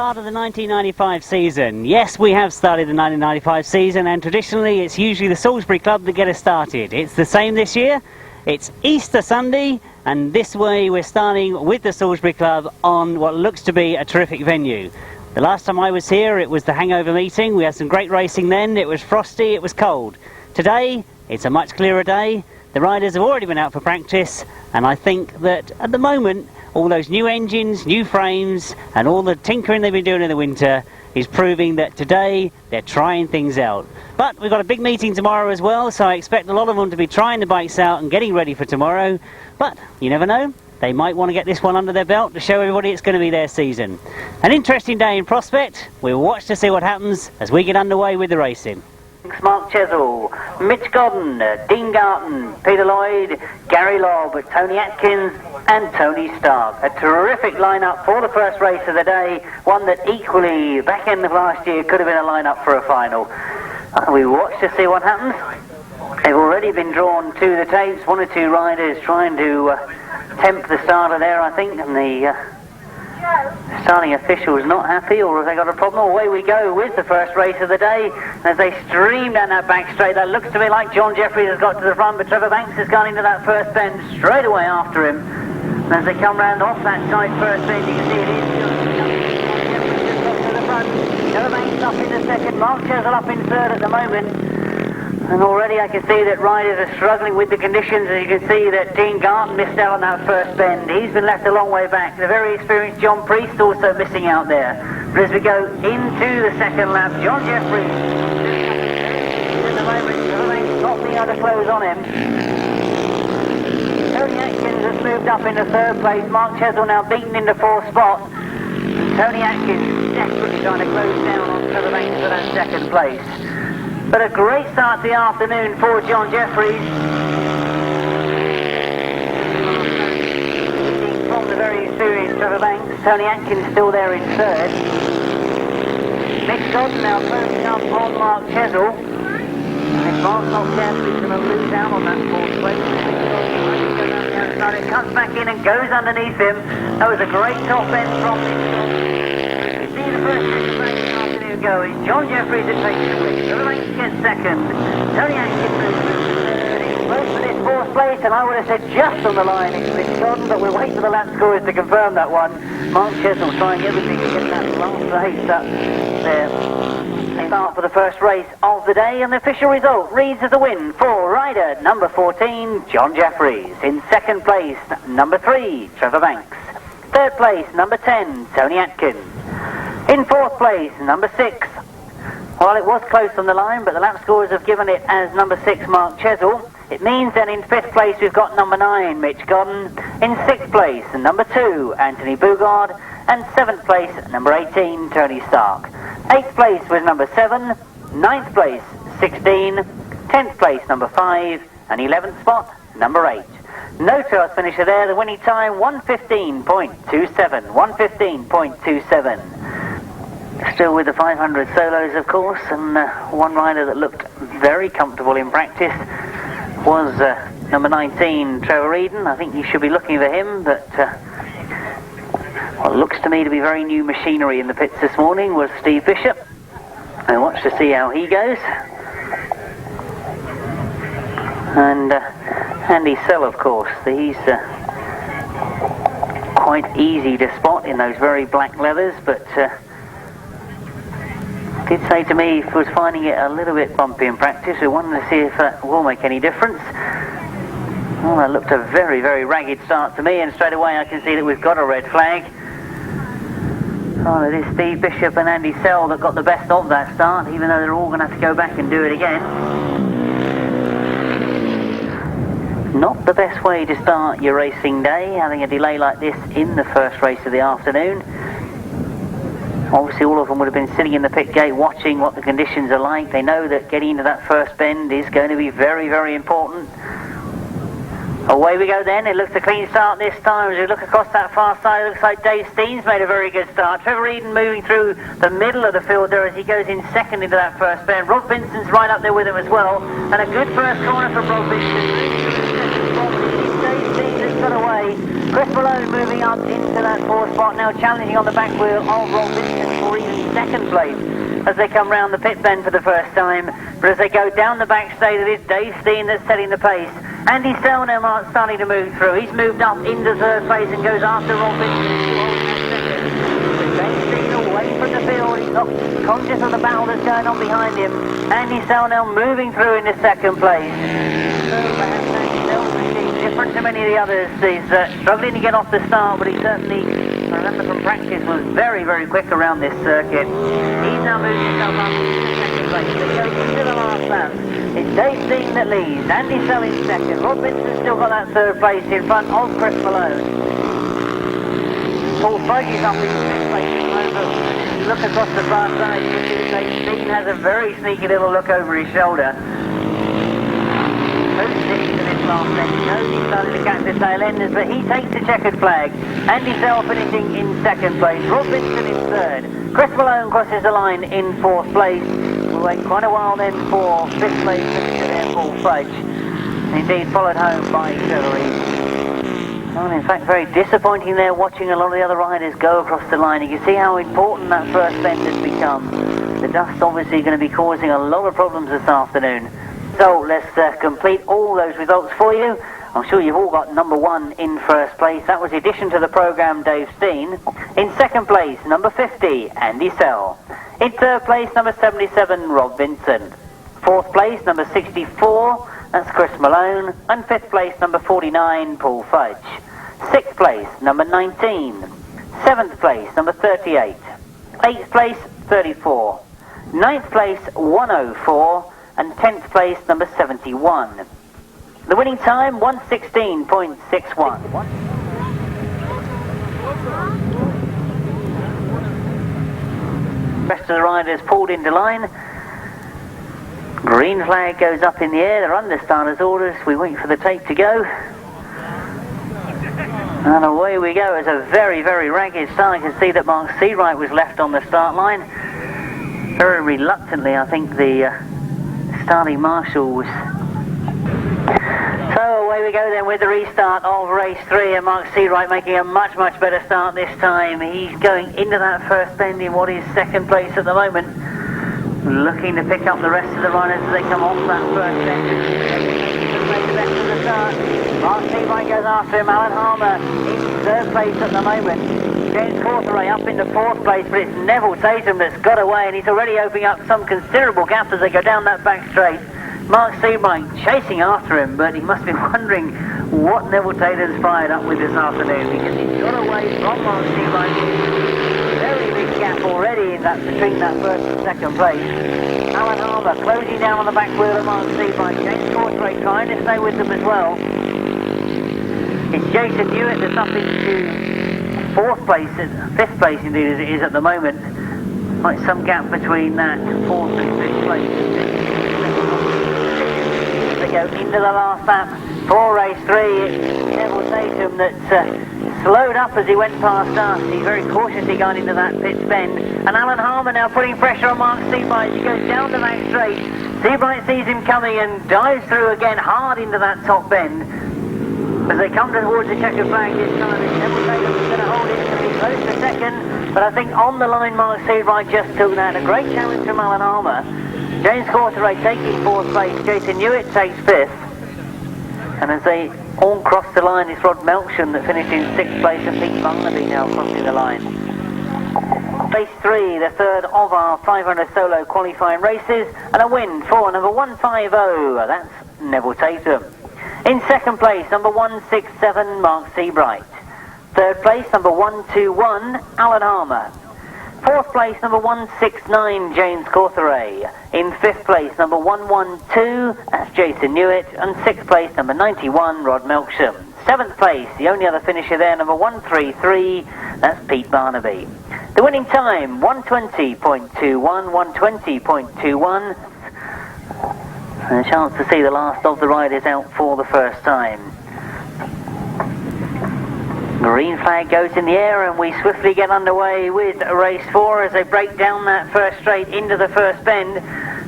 start of the 1995 season. Yes, we have started the 1995 season, and traditionally it's usually the Salisbury Club that get us started. It's the same this year. It's Easter Sunday, and this way we're starting with the Salisbury Club on what looks to be a terrific venue. The last time I was here, it was the hangover meeting. We had some great racing then. It was frosty, it was cold. Today, it's a much clearer day. The riders have already been out for practice, and I think that at the moment, all those new engines, new frames, and all the tinkering they've been doing in the winter is proving that today they're trying things out. But we've got a big meeting tomorrow as well, so I expect a lot of them to be trying the bikes out and getting ready for tomorrow. But you never know, they might want to get this one under their belt to show everybody it's going to be their season. An interesting day in prospect. We'll watch to see what happens as we get underway with the racing. Mark Chessell, Mitch Godden, Dean Garton, Peter Lloyd, Gary Lobb, Tony Atkins and Tony Stark. A terrific lineup for the first race of the day, one that equally back end of last year could have been a lineup for a final. We watch to see what happens. They've already been drawn to the tapes, one or two riders trying to tempt the starter there, I think, and the starting official is not happy, or have they got a problem? Away we go with the first race of the day. As they stream down that back straight, that looks to me like John Jefferies has got to the front, but Trevor Banks has gone into that first bend straight away after him. And as they come round off that side first bend, you can see it is Jefferies has got to the front. Trevor Banks up in the second, Mark Chessell up in third at the moment. And already I can see that riders are struggling with the conditions. As you can see that Dean Garton missed out on that first bend. He's been left a long way back. The very experienced John Priest also missing out there. But as we go into the second lap, John Jefferies at the moment, not being able to close on him. Tony Atkins has moved up into third place. Mark Chessell now beaten into fourth spot. Tony Atkins desperately trying to close down on Trevor Banks for that second place. But a great start to the afternoon for John Jefferies. From the very experienced Trevor Banks, Tony Atkins still there in third. Mick Godden now closing up on Mark Chessell. If Mark's not careful, he's going to lose out on that fourth place. It comes back in and goes underneath him. That was a great top end from Mick Godden. You see the first afternoon go is John Jefferies that takes the win. Trevor Banks gets second. Tony Atkins moves third. He's close to this fourth place, and I would have said just on the line it's Mitch Godden, but we'll wait for the lap scorers to confirm that one. Mark Chessell trying everything to get that last race up there. They start for the first race of the day, and the official result reads as a win for rider number 14, John Jefferies. In second place, number 3, Trevor Banks. Third place, number 10, Tony Atkins. In fourth place, number 6. Well, it was close on the line, but the lap scorers have given it as number 6, Mark Chessell. It means then in fifth place we've got number 9, Mitch Godden. In sixth place, number 2, Anthony Bougourd. And seventh place, number 18, Tony Stark. Eighth place was number 7. Ninth place, 16. 10th place, number 5. And 11th spot, number 8. No trials finisher there. The winning time, 1:15.27. 1:15.27. Still with the 500 solos, of course, and one rider that looked very comfortable in practice was number 19, Trevor Eadon. I think you should be looking for him, but what looks to me to be very new machinery in the pits this morning was Steve Bishop. And watch to see how he goes. And Andy Sell, of course, he's quite easy to spot in those very black leathers, but did say to me he was finding it a little bit bumpy in practice. We wanted to see if that will make any difference. Well, that looked a very, very ragged start to me, and straight away I can see that we've got a red flag. Oh, it is Steve Bishop and Andy Sell that got the best of that start, even though they're all going to have to go back and do it again. Not the best way to start your racing day, having a delay like this in the first race of the afternoon. Obviously all of them would have been sitting in the pit gate watching what the conditions are like. They know that getting into that first bend is going to be very, very important. Away we go then. It looks a clean start this time. As we look across that far side, it looks like Dave Steen's made a very good start. Trevor Eadon moving through the middle of the field there as he goes in second into that first bend. Rob Vincent's right up there with him as well. And a good first corner from Rob Vincent. Dave Steen has got away. Chris Malone moving up into that fourth spot, now challenging on the back wheel of Rob Vincent. second place as they come round the pit bend for the first time. But as they go down the back straight, it is Dave Steen that's setting the pace. Andy Sell now starting to move through. He's moved up into third place and goes after Robin. Dave Steen away from the field. He's not conscious of the battle that's going on behind him. Andy Sell now moving through into second place. Different to many of the others. He's struggling to get off the start, but he certainly, I remember from practice, was very, very quick around this circuit. He's now moving himself up into second place. They go into the last lap. It's Dave Steen that leads. Andy Sell in second. Rod Vincent's still got that third place in front of Chris Malone. Paul Fudge is up in sixth place at the moment. Look across the far side. Dave Steen has a very sneaky little look over his shoulder. Last end. He knows he's starting to catch the tail enders, but he takes the checkered flag. Andy Sell finishing in second place. Rod Vincent in third. Chris Malone crosses the line in fourth place. We'll wait quite a while then for fifth place to therefore Fudge. Indeed followed home by Jefferies. Well, in fact, very disappointing there watching a lot of the other riders go across the line. You can see how important that first bend has become. The dust obviously going to be causing a lot of problems this afternoon. So let's complete all those results for you. I'm sure you've all got number 1 in first place. That was the addition to the programme, Dave Steen. In second place, number 50, Andy Sell. In third place, number 77, Rob Vincent. Fourth place, number 64, that's Chris Malone. And fifth place, number 49, Paul Fudge. Sixth place, number 19. Seventh place, number 38. Eighth place, 34. Ninth place, 104. And 10th place, number 71. The winning time, 1:16.61. The rest of the riders pulled into line. Green flag goes up in the air. They're under starter's orders. We wait for the tape to go. And away we go. It's a very, very ragged start. You can see that Mark Seabright was left on the start line. Very reluctantly, I think the starting marshal was. So away we go then with the restart of race 3, and Mark Seabright making a much, much better start this time. He's going into that first bend in what is second place at the moment, looking to pick up the rest of the riders as they come off that first bend. The best of the start. Mark Seabright goes after him. Alan Harmer in third place at the moment. James Cawtheray up into fourth place, but it's Neville Tatum that's got away, and he's already opening up some considerable gaps as they go down that back straight. Mark Seabright chasing after him, but he must be wondering what Neville Tatum's fired up with this afternoon, because he's got away from Mark Seabright. Very big gap already in that, between that first and second place. Alan Harmer closing down on the back wheel of Mark Seabright. James Cawtheray trying to stay with them as well. It's Jason Newitt that's up into fourth place, fifth place indeed as it is at the moment. Quite some gap between that fourth and fifth place. They go into the last lap for race 3. It's Neville Tatum that's slowed up as he went past us. He's very cautiously going into that pit bend. And Alan Harmer now putting pressure on Mark Seabright. He goes down the back straight. Seabright sees him coming and dives through again hard into that top bend. As they come towards the checkered flag this time, Neville Tatum is going to hold it to be close to second, but I think on the line Mark Seabright just took that. A great challenge from Alan Harmer. James Cawtheray taking fourth place, Jason Newitt takes fifth. And as they all cross the line, it's Rod Melksham that finished in sixth place, and Pete Barnaby now crossing the line. Race 3, the third of our 500 solo qualifying races, and a win for number 150, that's Neville Tatum. In second place, number 167, Mark Seabright. Third place, number 121, Alan Harmer. Fourth place, number 169, James Cawtheray. In fifth place, number 112, that's Jason Newitt. And sixth place, number 91, Rod Melksham. Seventh place, the only other finisher there, number 133, that's Pete Barnaby. The winning time, 120.21, 120.21. And a chance to see the last of the riders out for the first time. Green flag goes in the air, and we swiftly get underway with race 4 as they break down that first straight into the first bend.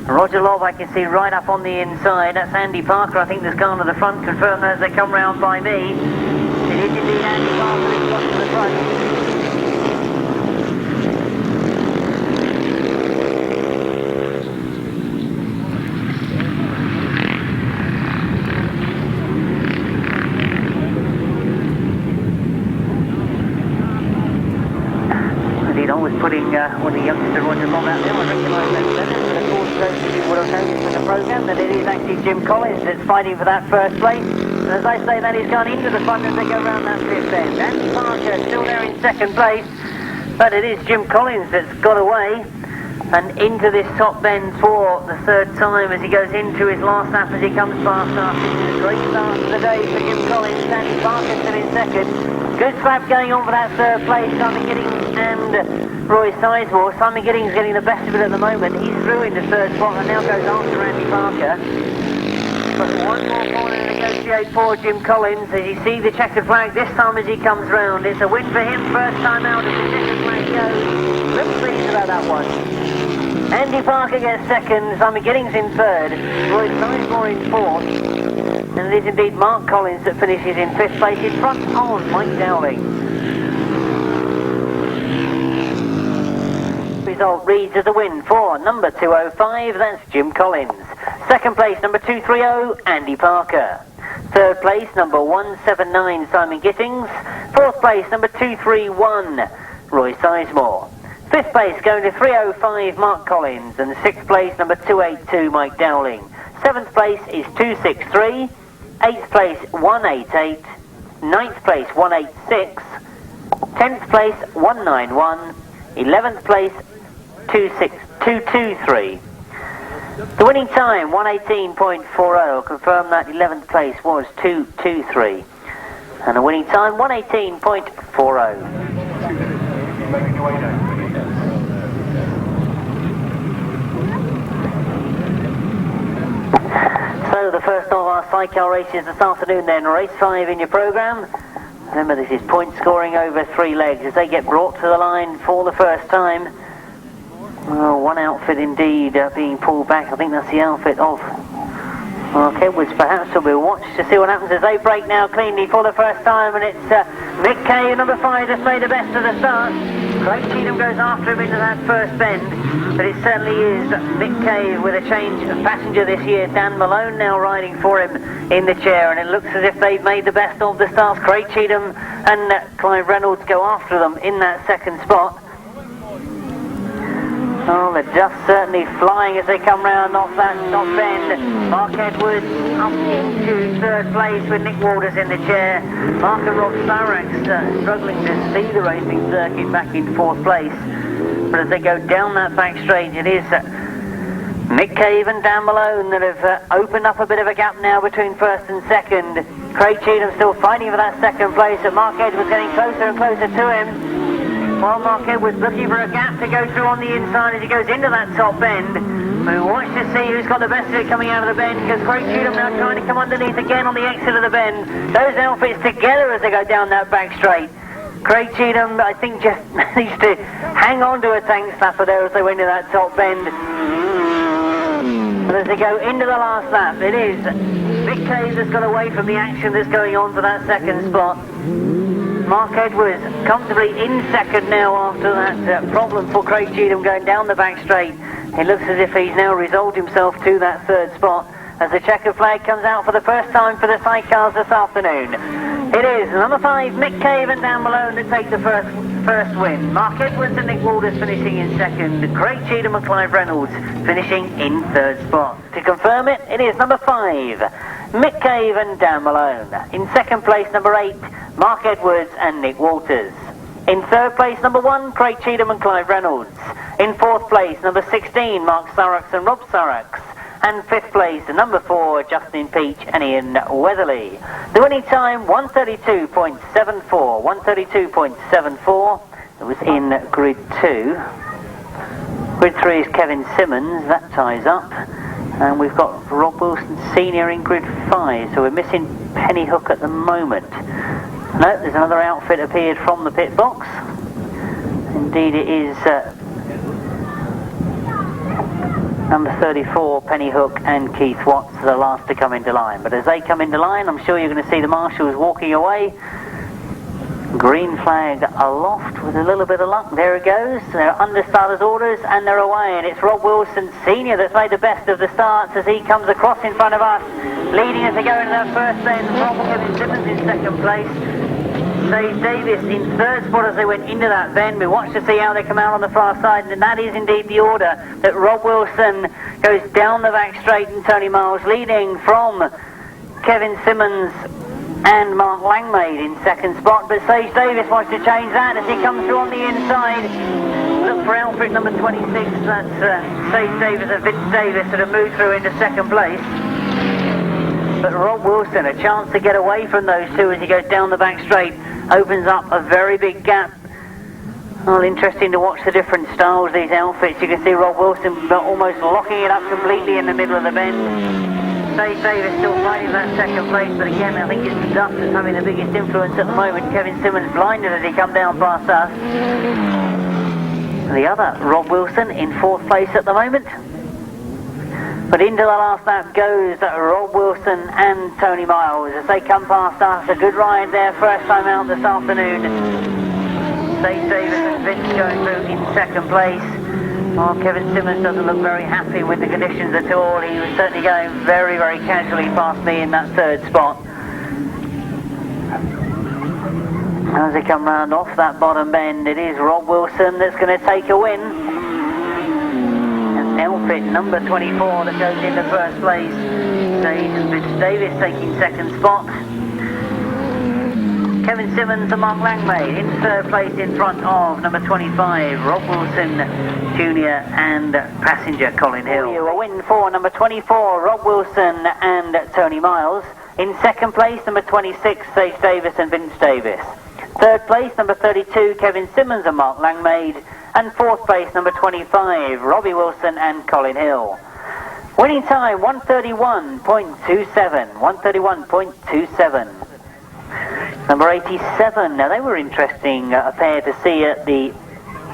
Roger Lobb I can see right up on the inside. That's Andy Parker, I think, that's gone to the front. Confirm as they come round by me. It is indeed Andy Parker that's got to the front. putting one of the youngsters on the bomb out there. I recognise that sentence, but of course those of you would have noticed in the programme that it is actually Jim Collins that's fighting for that first place. And as I say, that he's gone into the front as they go round that fifth end. Andy Parker still there in second place, but it is Jim Collins that's got away and into this top bend for the third time as he goes into his last lap as he comes past us. It's a great start to the day for Jim Collins. Andy Parker still in second. Good scrap going on for that third place. Simon Gittings and Roy Sizemore. Simon Gittings getting the best of it at the moment. He's through in the third spot and now goes after Andy Parker. But one more corner to negotiate for Jim Collins as you see the checkered flag this time as he comes round. It's a win for him, first time out as the checkered flag goes. Little pleased about that one. Andy Parker gets second, Simon Gittings in third, Roy Sizemore in fourth. And it is indeed Mark Collins that finishes in fifth place in front on Mike Dowling. Result reads as a win for number 205, that's Jim Collins. Second place, number 230, Andy Parker. Third place, number 179, Simon Gittings. Fourth place, number 231, Roy Sizemore. Fifth place going to 305, Mark Collins. And sixth place, number 282, Mike Dowling. Seventh place is 263. 8th place 188, 9th place 186, 10th place 191, 11th place 223. The winning time 118.40. Confirm that 11th place was 223, and the winning time 118.40. So the first of our sidecar races this afternoon then, race 5 in your programme. Remember this is point scoring over 3 legs as they get brought to the line for the first time. Well, one outfit indeed being pulled back. I think that's the outfit of Mark Edwards perhaps, so we'll watch to see what happens as they break now cleanly for the first time, and it's Mick K, number 5, that's made the best of the start. Craig Cheatham goes after him into that first bend, but it certainly is Mick K with a change of passenger this year. Dan Malone now riding for him in the chair, and it looks as if they've made the best of the starts. Craig Cheatham and Clive Reynolds go after them in that second spot. Oh, they're just certainly flying as they come round off that top bend. Mark Edwards up into third place with Nick Waters in the chair. Mark and Rob Szarek struggling to see the racing circuit back in fourth place. But as they go down that back straight, it is Mick Cave and Dan Malone that have opened up a bit of a gap now between first and second. Craig Cheatham still fighting for that second place, and Mark Edwards getting closer and closer to him. While Mark Edwards looking for a gap to go through on the inside as he goes into that top bend. We watch to see who's got the best of it coming out of the bend, because Craig Cheatham now trying to come underneath again on the exit of the bend. Those outfits together as they go down that back straight. Craig Cheatham, I think, just managed to hang on to a tank snapper there as they went into that top bend. But as they go into the last lap, it is Mick Cave that's got away from the action that's going on for that second spot. Mark Edwards comfortably in second now after that problem for Craig Cheatham going down the back straight. It looks as if he's now resolved himself to that third spot as the checkered flag comes out for the first time for the sidecars this afternoon. It is number 5, Mick Cave and Dan Malone that take the first win. Mark Edwards and Nick Waters finishing in second. Craig Cheatham and Clive Reynolds finishing in third spot. To confirm it, it is number 5, Mick Cave and Dan Malone. In second place, number 8, Mark Edwards and Nick Waters. In third place, number 1, Craig Cheatham and Clive Reynolds. In fourth place, number 16, Mark Szarek and Rob Szarek. And fifth place, number 4, Justin Peach and Ian Weatherly. The winning time, 132.74. 132.74. It was in grid 2. Grid 3 is Kevin Simmons, that ties up. And we've got Rob Wilson Senior in grid 5, so we're missing Penny Hook at the moment. No, there's another outfit appeared from the pit box. Indeed it is number 34, Penny Hook and Keith Watts, the last to come into line. But as they come into line, I'm sure you're going to see the marshals walking away. Green flag aloft with a little bit of luck. There it goes. They're under starters' orders and they're away. And it's Rob Wilson Senior that's made the best of the starts as he comes across in front of us, leading as they go into that first bend. Rob Kevin Simmons in second place. Dave Davis in third spot as they went into that bend. We watched to see how they come out on the far side, and that is indeed the order, that Rob Wilson goes down the back straight and Tony Miles leading from Kevin Simmons and Mark Langmaid in second spot, but Sage Davis wants to change that as he comes through on the inside. Look for outfit number 26, that's Sage Davis and Vince Davis that have moved through into second place. But Rob Wilson, a chance to get away from those two as he goes down the back straight, opens up a very big gap. Well, interesting to watch the different styles, these outfits. You can see Rob Wilson almost locking it up completely in the middle of the bend. Sage Davis still fighting that second place, but again, I think it's dust that's having the biggest influence at the moment. Kevin Simmons blinded as he come down past us. The other, Rob Wilson, in fourth place at the moment. But into the last lap goes Rob Wilson and Tony Miles as they come past us. A good ride there, first time out this afternoon. Sage Davis and Vince going through in second place. Well, Kevin Simmons doesn't look very happy with the conditions at all. He was certainly going very, very casually past me in that third spot. As they come round off that bottom bend, it is Rob Wilson that's going to take a win. And outfit number 24 that goes into first place. Sage and Vince Davis taking second spot. Kevin Simmons and Mark Langmaid in third place in front of number 25, Rob Wilson Jr. and passenger Colin Hill. A win for number 24, Rob Wilson and Tony Miles. In second place, number 26, Sage Davis and Vince Davis. Third place, number 32, Kevin Simmons and Mark Langmaid. And fourth place, number 25, Robbie Wilson and Colin Hill. Winning time, 131.27. 131.27. Number 87, now they were interesting, a pair to see at the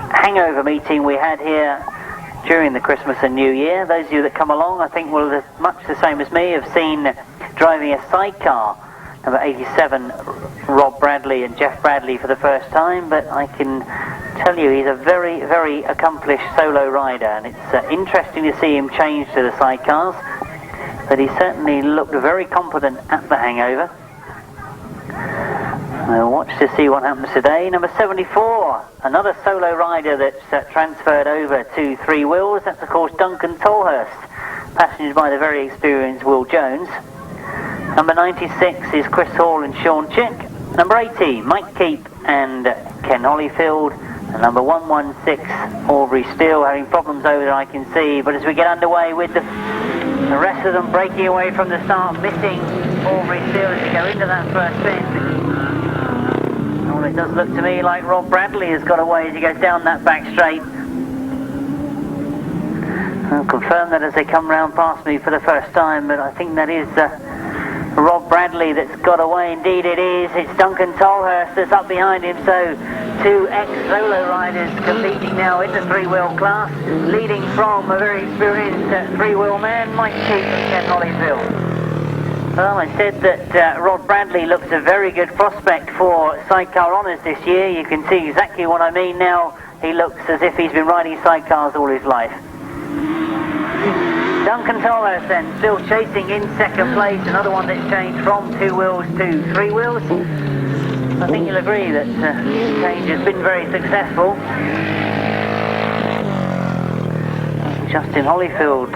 hangover meeting we had here during the Christmas and New Year. Those of you that come along, I think will, much the same as me, have seen driving a sidecar, number 87, Rob Bradley and Jeff Bradley for the first time, but I can tell you he's a very, very accomplished solo rider, and it's interesting to see him change to the sidecars, but he certainly looked very competent at the hangover. We'll watch to see what happens today. Number 74, another solo rider that's transferred over to three wheels. That's of course Duncan Tolhurst, passengered by the very experienced Will Jones. Number 96 is Chris Hall and Sean Chick. Number 80, Mike Keep and Ken Holyfield. And number 116, Aubrey Steele, having problems over there I can see. But as we get underway with the rest of them breaking away from the start, missing Aubrey Steele as we go into that first bend. Well, it does look to me like Rob Bradley has got away as he goes down that back straight. I'll confirm that as they come round past me for the first time, but I think that is Rob Bradley that's got away. Indeed it is. It's Duncan Tolhurst that's up behind him, so two ex-solo riders competing now in the three-wheel class, leading from a very experienced three-wheel man, Mike Keith and Ken Holyfield. Well, I said that Rob Bradley looks a very good prospect for sidecar honours this year. You can see exactly what I mean now. He looks as if he's been riding sidecars all his life. Duncan Tolhurst then, still chasing in second place. Another one that's changed from two wheels to three wheels. I think you'll agree that change has been very successful. Justin Holyfield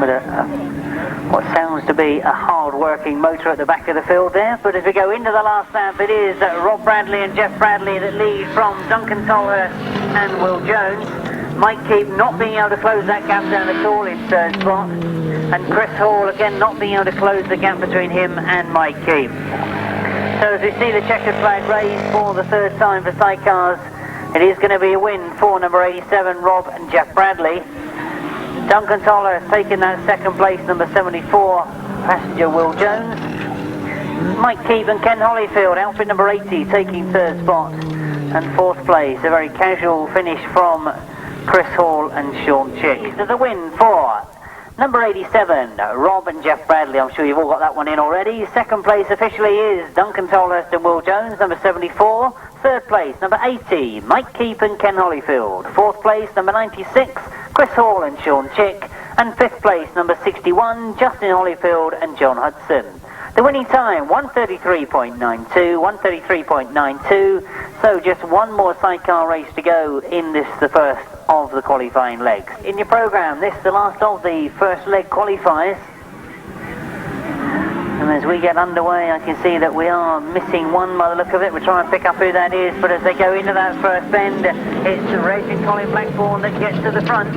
with what sounds to be a hard-working motor at the back of the field there. But as we go into the last lap, it is Rob Bradley and Jeff Bradley that lead from Duncan Tolhurst and Will Jones. Mike Keep not being able to close that gap down at all in third spot. And Chris Hall again not being able to close the gap between him and Mike Keep. So as we see the checkered flag raised for the third time for sidecars, it is going to be a win for number 87, Rob and Jeff Bradley. Duncan Tolhurst taking that second place, number 74, passenger Will Jones. Mike Keep and Ken Holyfield, outfit number 80, taking third spot. And fourth place, a very casual finish from Chris Hall and Sean Chick. So the win for number 87, Rob and Jeff Bradley. I'm sure you've all got that one in already. Second place officially is Duncan Tolhurst and Will Jones, number 74. Third place, number 80, Mike Keep and Ken Holyfield. Fourth place, number 96, Chris Hall and Sean Chick. And fifth place, number 61, Justin Holyfield and John Hudson. The winning time, 1:33.92, 1:33.92. So just one more sidecar race to go in this, the first of the qualifying legs. In your programme, this is the last of the first leg qualifiers. And as we get underway, I can see that we are missing one by the look of it. We're trying to pick up who that is, but as they go into that first bend, it's Reg and Colin Blackbourn that gets to the front.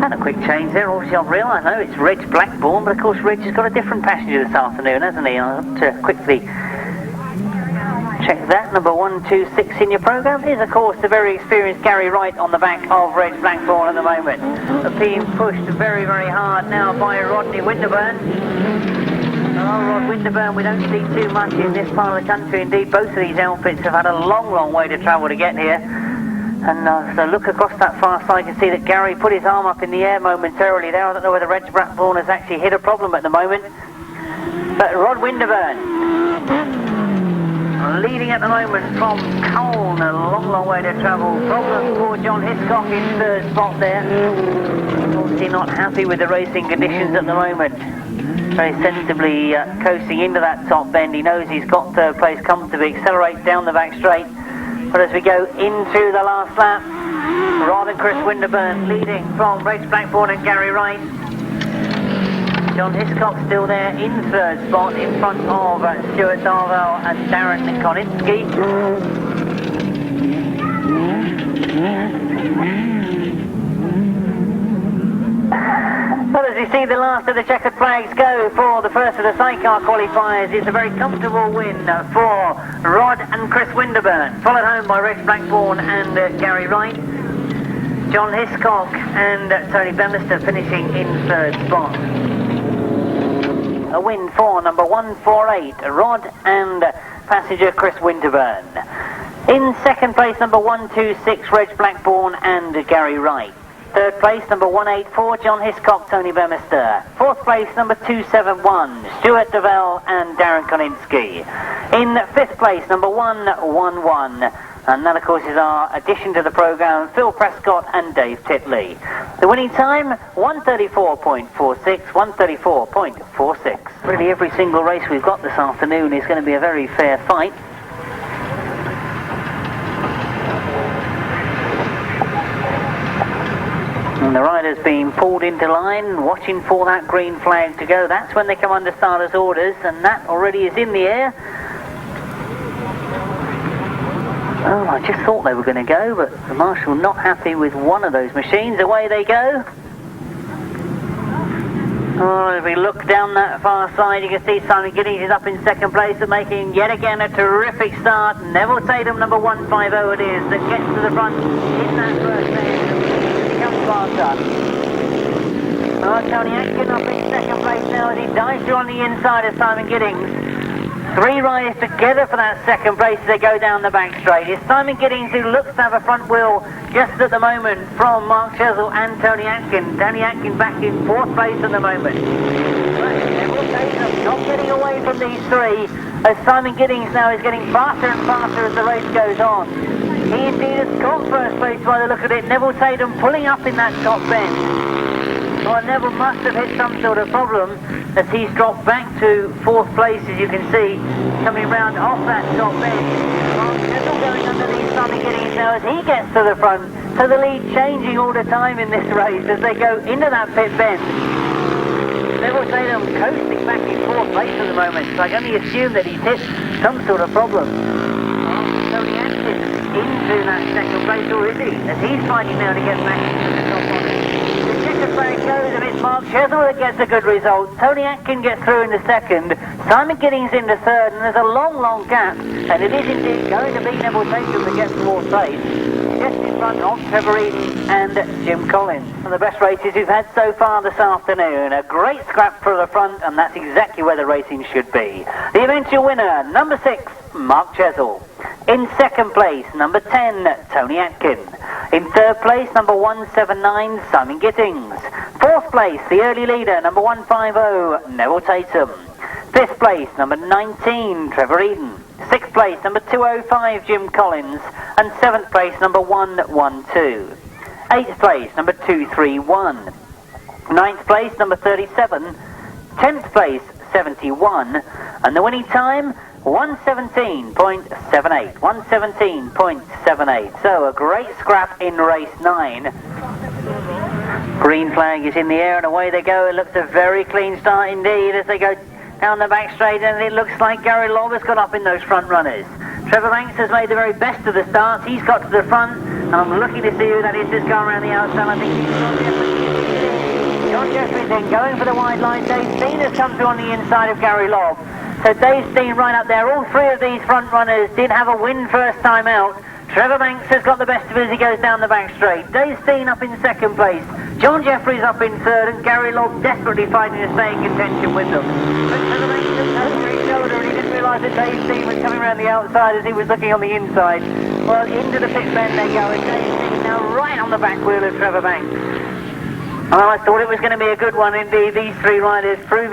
And a quick change there, obviously I've realised, no, it's Reg Blackbourn, but of course Reg has got a different passenger this afternoon, hasn't he? I'll have to quickly check that. Number 126 in your programme is, of course, the very experienced Gary Wright on the back of Reg Blackbourn at the moment. Being pushed very, very hard now by Rodney Winterburn. Oh, Rod Winterburn, we don't see too much in this part of the country. Indeed, both of these outfits have had a long, long way to travel to get here. And as I look across that far side, you can see that Gary put his arm up in the air momentarily there. I don't know whether Reg Blackbourn has actually hit a problem at the moment. But Rod Winterburn leading at the moment from Colne, a long, long way to travel. Problem for John Hiscock in third spot there. Obviously not happy with the racing conditions at the moment. Very sensibly coasting into that top bend. He knows he's got third place comfortably, accelerates down the back straight. But as we go into the last lap, Rod and Chris Winterburn leading from Reg Blackbourn and Gary Wright. John Hiscock still there in third spot in front of Stuart Darvell and Darren Koninski. Well, as you see the last of the checkered flags go for the first of the sidecar qualifiers, it's a very comfortable win for Rod and Chris Winterburn, followed home by Reg Blackbourn and Gary Wright. John Hiscock and Tony Bemister finishing in third spot. A win for number 148, Rod and passenger Chris Winterburn. In second place, number 126, Reg Blackbourn and Gary Wright. Third place, number 184, John Hiscock, Tony Bemister. Fourth place, number 271, Stuart Darvell and Darren Koninski. In fifth place, number 111, and that of course is our addition to the programme, Phil Prescott and Dave Titley. The winning time, 1:34.46, 1:34.46. Really every single race we've got this afternoon is going to be a very fair fight. And the riders being pulled into line, watching for that green flag to go. That's when they come under starters' orders, and that already is in the air. Oh, I just thought they were going to go, but the marshal not happy with one of those machines. Away they go. Oh, if we look down that far side, you can see Simon Gittings is up in second place and making yet again a terrific start. Neville Tatum, number 150 it is, that gets to the front in that first end. Faster. Oh, Tony Atkin up in second place now as he dives through on the inside of Simon Gittings. Three riders together for that second place as they go down the back straight. It's Simon Gittings who looks to have a front wheel just at the moment from Mark Chessell and Tony Atkin. Tony Atkin back in fourth place at the moment. Neville Tatum not getting away from these three as Simon Gittings now is getting faster and faster as the race goes on. He indeed has got first place by the look of it. Neville Tatum pulling up in that top bend. Well, Neville must have hit some sort of problem as he's dropped back to fourth place, as you can see, coming round off that top bend. Well, Neville going underneath Simon Gittings now as he gets to the front. So the lead changing all the time in this race as they go into that pit bend. Neville Tatum coasting back in fourth place at the moment, so I can only assume that he's hit some sort of problem. Tony Atkin into that second place, or is he? As he's fighting now to get back into the top one. The checkered flag goes and it's Mark Chessell that gets a good result. Tony Atkin gets through into second, Simon Gittings into third, and there's a long, long gap, and it is indeed going to be Neville Tatum that gets fourth place. Just in front of Trevor Eadon and Jim Collins. One of the best races we've had so far this afternoon. A great scrap for the front, and that's exactly where the racing should be. The eventual winner, number 6, Mark Chessell. In second place, number 10, Tony Atkin. In third place, number 179, Simon Gittings. Fourth place, the early leader, number 150, Neville Tatum. Fifth place, number 19, Trevor Eadon. Sixth place, number 205, Jim Collins. And seventh place, number 112. Eighth place, number 231. Ninth place, number 37. 10th place, 71. And the winning time, 1:17.78. 1:17.78. So a great scrap in race 9. Green flag is in the air and away they go. It looks a very clean start indeed as they go down the back straight, and it looks like Gary Lobb has got up in those front runners. Trevor Banks has made the very best of the starts. He's got to the front, and I'm looking to see who that is just going around the outside. I think he's John Jefferies in, going for the wide line. Dave Steen has come through on the inside of Gary Lobb. So Dave Steen right up there. All three of these front runners did have a win first time out. Trevor Banks has got the best of it as he goes down the back straight. Dave Steen up in second place. John Jefferies up in third, and Gary Lobb desperately fighting to stay in contention with them. But Trevor Banks looked over his shoulder and he didn't realise that Dave Steen was coming around the outside as he was looking on the inside. Well, into the pit bend they go, and Dave Steen now right on the back wheel of Trevor Banks. Well, I thought it was going to be a good one indeed. These three riders prove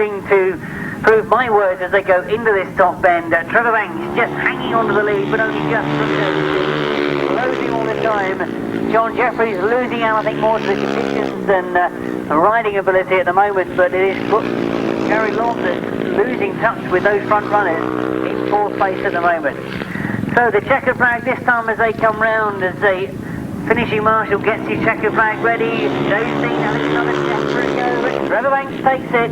my words as they go into this top bend. Trevor Banks just hanging on to the lead, but only just closing all the time. John Jefferies losing out, I think, more to the conditions than riding ability at the moment, but it is Gary Lobb that's losing touch with those front runners in fourth place at the moment. So the checker flag this time as they come round, as the finishing marshal gets his checker flag ready. Dave Steen having another desperate go, but Trevor Banks takes it.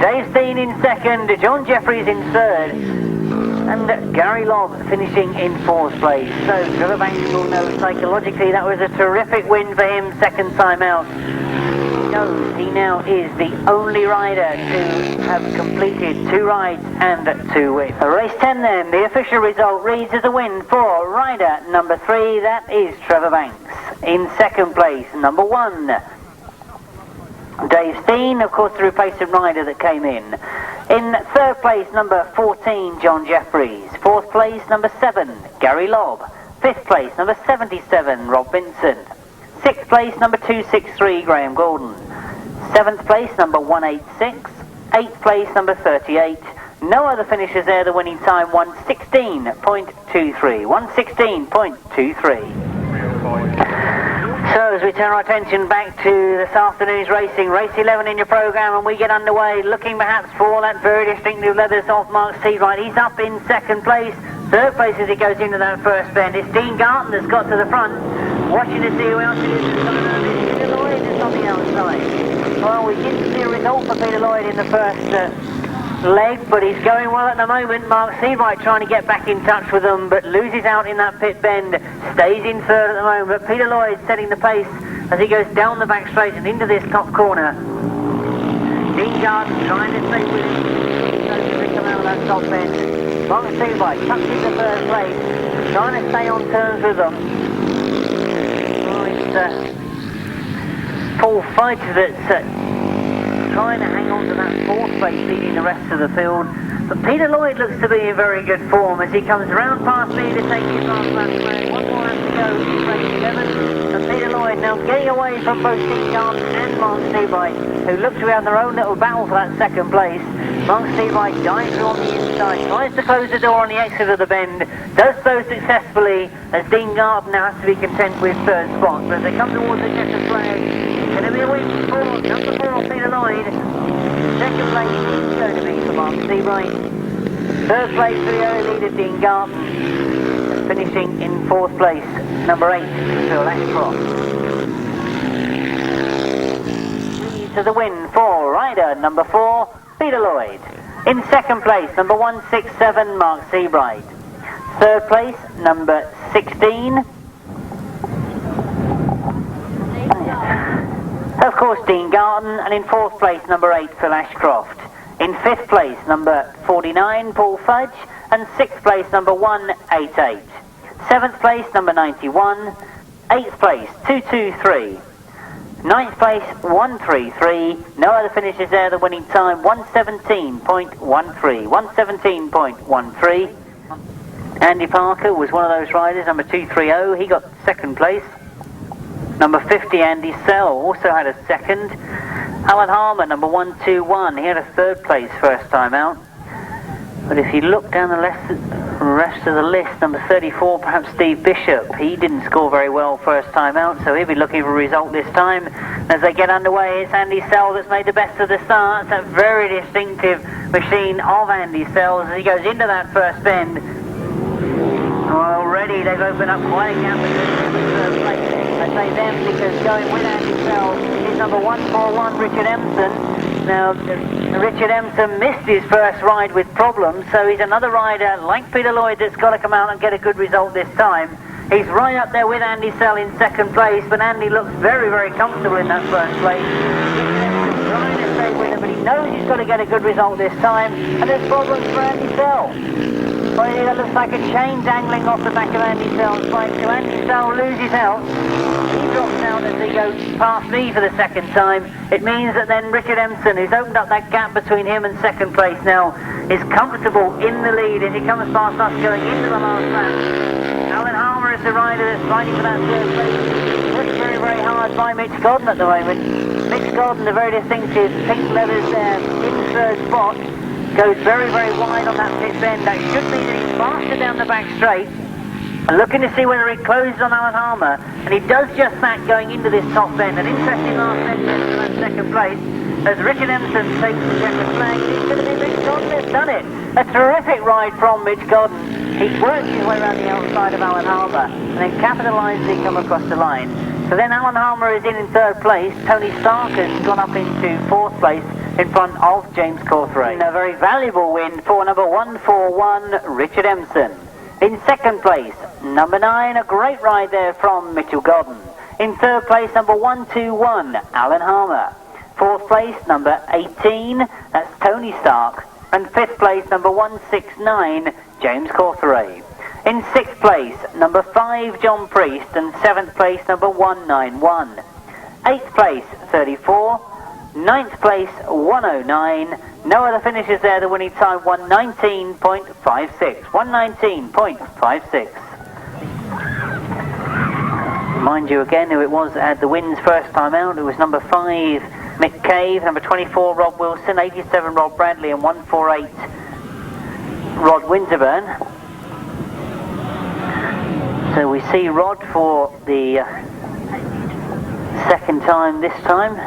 Dave Steen in second, John Jefferies in third, and Gary Lobb finishing in fourth place. So Trevor Banks will know psychologically that was a terrific win for him second time out. He knows he now is the only rider to have completed 2 rides and 2 wins. Race 10 then, the official result reads as a win for rider number 3, that is Trevor Banks. In second place, number 1. Dave Steen, of course, the replacement rider that came in. In third place, number 14, John Jefferies. Fourth place, number 7, Gary Lobb. Fifth place, number 77, Rob Vincent. Sixth place, number 263, Graham Godden. Seventh place, number 186. Eighth place, number 38. No other finishers there. The winning time, 1:16.23. 1:16.23. So as we turn our attention back to this afternoon's racing, race 11 in your programme, and we get underway, looking perhaps for that very distinctive leathers off Mark Seabright. He's up in second place. Third place as he goes into that first bend. It's Dean Garton that's got to the front, watching to see who else it is that's coming around. It's Peter Lloyd that's on the outside. Well, we didn't see a result for Peter Lloyd in the first leg, but he's going well at the moment. Mark Seabright trying to get back in touch with them, but loses out in that pit bend, stays in third at the moment. But Peter Lloyd setting the pace as he goes down the back straight and into this top corner. Dean Garden trying to stay with him, to come out of that top bend. Mark Seabright tucks into third place, trying to stay on terms with them. Oh, it's Paul Fudge that's trying to hang on to that fourth place, leading the rest of the field. But Peter Lloyd looks to be in very good form as he comes round past me to take his last lap flag. One more lap to go in race 11. And Peter Lloyd now getting away from both Dean Garton and Mark Seabright, who look to be on their own little battle for that second place. Mark Seabright dives through on the inside, tries to close the door on the exit of the bend, does so successfully as Dean Garton now has to be content with third spot. But as they come towards the checker flag, going to be a win for number 4, Peter Lloyd. Second place is going to be for Mark Seabright. Third place for the early leader, Dean Garton. And finishing in fourth place, number 8, Phil Ashcroft. To the win for rider number 4, Peter Lloyd. In second place, number 167, Mark Seabright. Third place, number 16. Of course, Dean Garton, and in fourth place, number 8, Phil Ashcroft. In fifth place, number 49, Paul Fudge, and sixth place, number 188. Seventh place, number 91. Eighth place, 223. Ninth place, 133. No other finishes there. The winning time, 1:17.13. 1:17.13. Andy Parker was one of those riders, number 230. He got second place. Number 50, Andy Sell, also had a second. Alan Harmer, number 121, he had a third place first time out. But if you look down the rest of the list, number 34, perhaps Steve Bishop, he didn't score very well first time out, so he'll be looking for a result this time. As they get underway, it's Andy Sell that's made the best of the start. It's a very distinctive machine of Andy Sell's as he goes into that first bend. Already they've opened up quite a gap between them and third place. I say them because going with Andy Sell is number 141, Richard Empson. Now, Richard Empson missed his first ride with problems, so he's another rider like Peter Lloyd that's got to come out and get a good result this time. He's right up there with Andy Sell in second place, but Andy looks very, very comfortable in that first place. He's trying to stay with him, but he knows he's got to get a good result this time, and there's problems for Andy Sell. Well, it looks like a chain dangling off the back of Andy Sell's bike, so Andy Sell loses out. He drops out as he goes past me for the second time. It means that then Richard Empson, who's opened up that gap between him and second place now, is comfortable in the lead as he comes past us going into the last lap. Alan Harmer is the rider that's fighting for that third place. Pushed very, very hard by Mitch Godden at the moment. Mitch Godden, the very distinctive pink leathers there in third spot, goes very, very wide on that pit bend. That should mean that he's faster down the back straight. Looking to see whether he closes on Alan Harmer, and he does just that going into this top bend. An interesting last bend for that second place. As Richard Empson takes the checkered flag, it's going to be Mitch Godden that's done it. A terrific ride from Mitch Godden. He works his way around the outside of Alan Harmer and then capitalises as he comes across the line. So then Alan Harmer is in third place. Tony Stark has gone up into fourth place in front of James Cawtheray. A very valuable win for number 141, Richard Empson. In second place, number 9, a great ride there from Mitchell Godden. In third place, number 121, Alan Harmer. Fourth place, number 18, that's Tony Stark. And fifth place, number 169, James Cawtheray. In sixth place, number 5, John Priest, and seventh place, number 191. Eighth place, 34. Ninth place, 109. No other finishes there. The winning time, 119.56. 119.56. Mind you again who it was that had the wins first time out. It was number 5, Mick Cave, number 24, Rob Wilson, 87, Rob Bradley, and 148, Rod Winterburn. So we see Rod for the second time this time.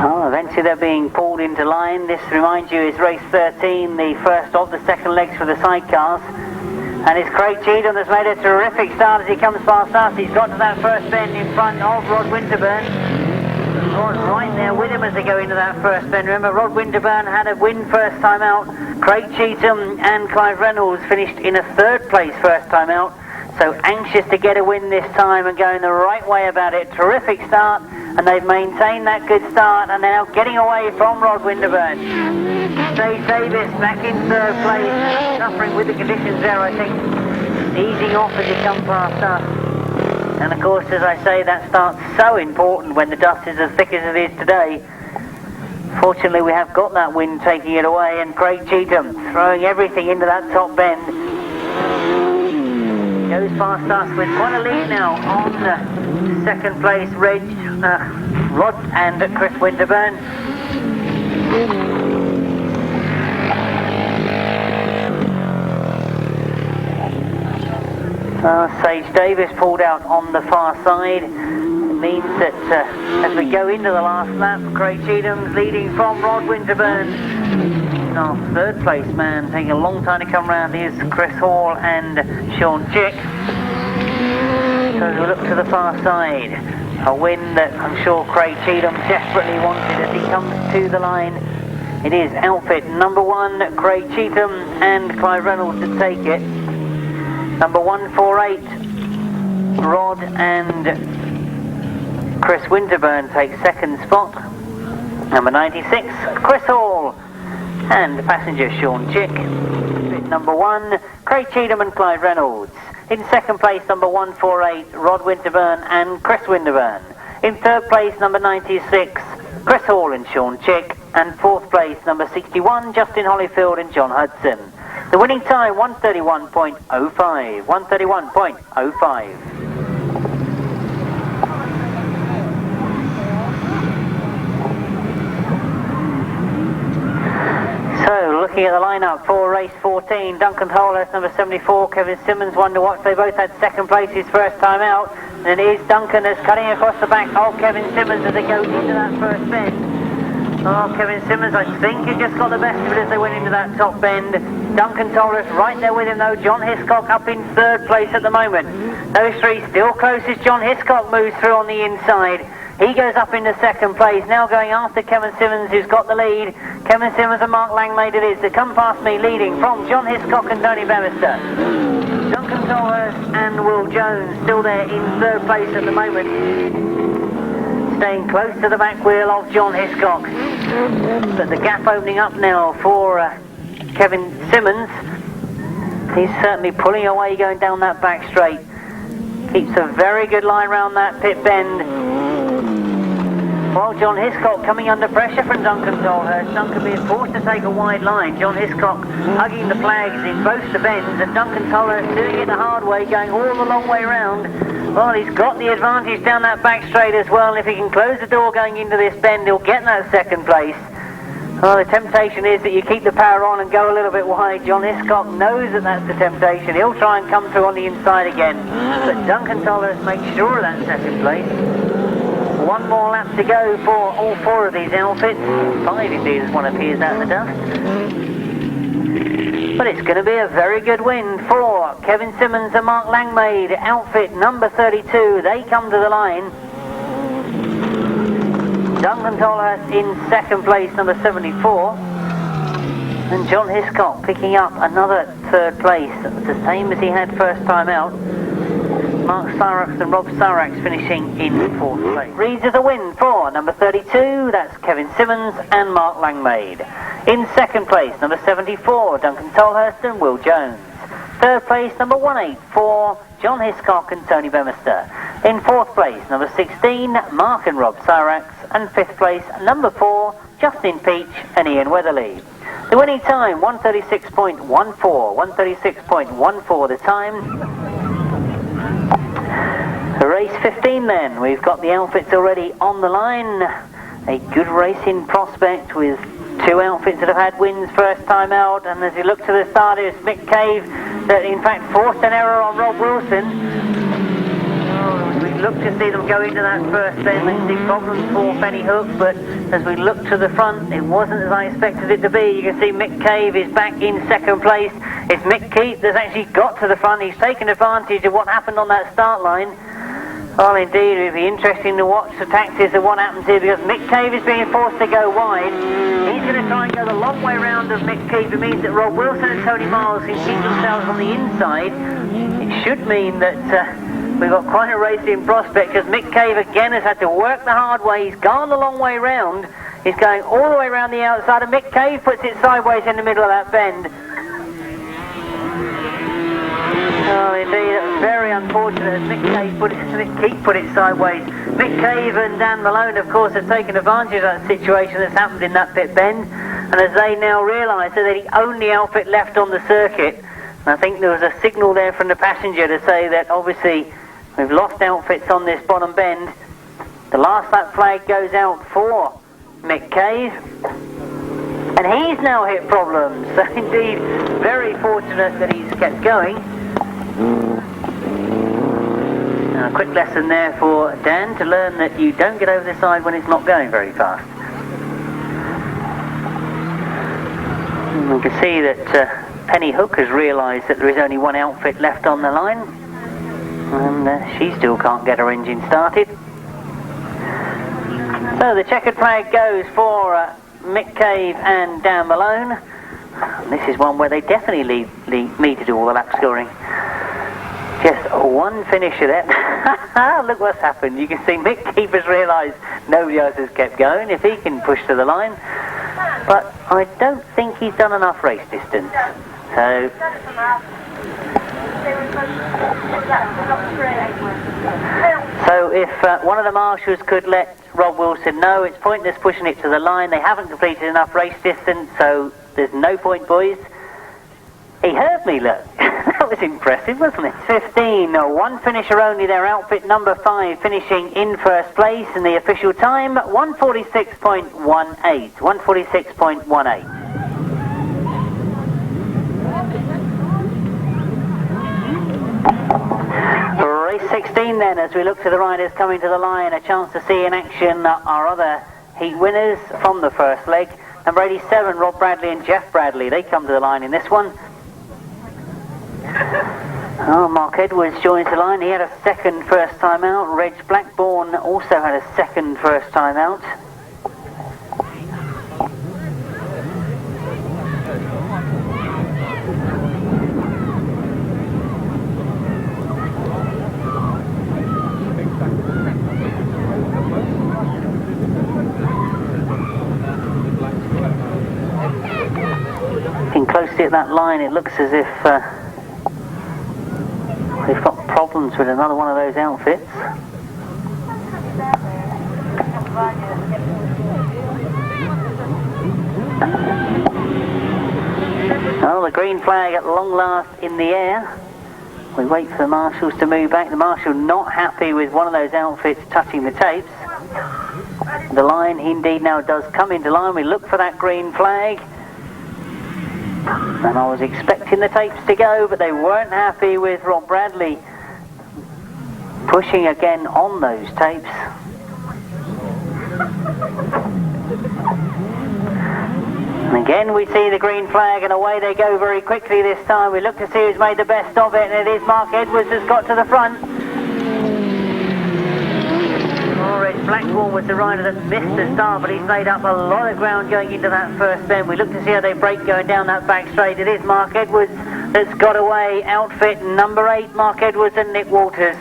Oh, eventually they're being pulled into line. This, reminds you, is race 13, the first of the second legs for the sidecars. And it's Craig Cheatham that's made a terrific start as he comes past us. He's got to that first bend in front of Rod Winterburn. Rod's right there with him as they go into that first bend. Remember, Rod Winterburn had a win first time out. Craig Cheatham and Clive Reynolds finished in a third place first time out. So anxious to get a win this time and going the right way about it. Terrific start, and they've maintained that good start and they're now getting away from Rod Winterburn. Dave Davis back in third place, suffering with the conditions there, I think. Easing off as he comes past us. And of course, as I say, that start's so important when the dust is as thick as it is today. Fortunately, we have got that wind taking it away, and Craig Cheatham throwing everything into that top bend. Goes past us with quite a lead now on second place, Rod and Chris Winterburn. Sage Davis pulled out on the far side. It means that as we go into the last lap, Craig Cheatham's leading from Rod Winterburn. Our third place man, taking a long time to come round, is Chris Hall and Sean Chick. So as we look to the far side, a win that I'm sure Craig Cheatham desperately wanted as he comes to the line. It is outfit number 1, Craig Cheatham and Clive Reynolds to take it. Number 148, Rod and Chris Winterburn take second spot. Number 96, Chris Hall and passenger Sean Chick. Number 1, Craig Cheatham and Clyde Reynolds. In second place, number 148, Rod Winterburn and Chris Winterburn. In third place, number 96, Chris Hall and Sean Chick. And fourth place, number 61, Justin Hollyfield and John Hudson. The winning time, 131.05. 131.05. So Looking at the lineup for race 14, Duncan Tolhurst, number 74, Kevin Simmons, Wonder Watch. They both had second place his first time out. And it is Duncan that's cutting across the back of Kevin Simmons as they go into that first bend. Oh, Kevin Simmons, I think he just got the best of it as they went into that top bend. Duncan Tolhurst right there with him though. John Hiscock up in third place at the moment. Those three still close as John Hiscock moves through on the inside. He goes up into second place, now going after Kevin Simmons, who's got the lead. Kevin Simmons and Mark Langmaid it is that come past me, leading from John Hiscock and Tony Bemister. Duncan Tolhurst and Will Jones still there in third place at the moment. Staying close to the back wheel of John Hiscock. But the gap opening up now for Kevin Simmons. He's certainly pulling away going down that back straight. Keeps a very good line round that pit bend. While John Hiscock coming under pressure from Duncan Tolhurst. Duncan being forced to take a wide line. John Hiscock hugging the flags in both the bends, and Duncan Tolhurst doing it the hard way, going all the long way round. Well, he's got the advantage down that back straight as well, and if he can close the door going into this bend, he'll get that second place. Well, the temptation is that you keep the power on and go a little bit wide. John Hiscock knows that that's the temptation. He'll try and come through on the inside again. But Duncan Tolhurst makes sure of that second place. One more lap to go for all four of these outfits. 5 indeed as one appears out of the dust. But it's going to be a very good win for Kevin Simmons and Mark Langmaid. Outfit number 32, they come to the line. Duncan Tolhurst in second place, number 74. And John Hiscock picking up another third place. The same as he had first time out. Mark Szarek and Rob Szarek finishing in fourth place. Reads as a win for number 32, that's Kevin Simmons and Mark Langmaid. In second place, number 74, Duncan Tolhurst and Will Jones. Third place, number 184, John Hiscock and Tony Bemister. In fourth place, number 16, Mark and Rob Szarek. And fifth place, number 4, Justin Peach and Ian Weatherly. The winning time, 136.14. 136.14 the time. Race 15 then, we've got the outfits already on the line. A good racing prospect with 2 outfits that have had wins first time out, and as you look to the start, it's Mick Cave that in fact forced an error on Rob Wilson. We look to see them go into that first bend and see problems for Penny Hook, but as we look to the front, it wasn't as I expected it to be. You can see Mick Cave is back in second place. It's Mick Keith that's actually got to the front. He's taken advantage of what happened on that start line. Well, indeed, it'll be interesting to watch the tactics of what happens here, because Mick Cave is being forced to go wide. He's going to try and go the long way round of Mick Cave. It means that Rob Wilson and Tony Miles can keep themselves on the inside. It should mean that we've got quite a racing prospect, because Mick Cave again has had to work the hard way. He's gone the long way round. He's going all the way around the outside, and Mick Cave puts it sideways in the middle of that bend. Oh, indeed, that's very unfortunate as Mick Keith put it sideways. Mick Cave and Dan Malone, of course, have taken advantage of that situation that's happened in that pit bend, and as they now realise that they're the only outfit left on the circuit, and I think there was a signal there from the passenger to say that obviously we've lost outfits on this bottom bend. The last lap flag goes out for Mick Cave, and he's now hit problems. So indeed, very fortunate that he's kept going. Now, a quick lesson there for Dan to learn that you don't get over the side when it's not going very fast. You can see that Penny Hook has realised that there is only one outfit left on the line, and she still can't get her engine started. So the checkered flag goes for Mick Cave and Dan Malone. This is one where they definitely need to do all the lap scoring. Just one finisher there. Look what's happened. You can see Mick Cave has realised nobody else has kept going, if he can push to the line. But I don't think he's done enough race distance. So if one of the marshals could let Rob Wilson know it's pointless pushing it to the line, they haven't completed enough race distance, so there's no point, boys. He heard me, look. That was impressive, wasn't it? 15, one finisher only, their outfit number 5 finishing in first place, and the official time 146.18. 146.18. 16 then, as we look to the riders coming to the line, a chance to see in action our other heat winners from the first leg. Number 87, Rob Bradley and Jeff Bradley, they come to the line in this one. Oh, Mark Edwards joins the line. He had a second first time out. Reg Blackbourn also had a second first time out. Looking closely at that line, it looks as if they've got problems with another one of those outfits. Oh, the green flag at long last in the air. We wait for the marshals to move back. The marshal not happy with one of those outfits touching the tapes. The line indeed now does come into line. We look for that green flag. And I was expecting the tapes to go, but they weren't happy with Rob Bradley pushing again on those tapes. And again we see the green flag, and away they go very quickly this time. We look to see who's made the best of it, and it is Mark Edwards has got to the front. Blackbourn was the rider that missed the start, but he's made up a lot of ground going into that first bend. We look to see how they break going down that back straight. It is Mark Edwards that's got away. Outfit number 8, Mark Edwards and Nick Walters.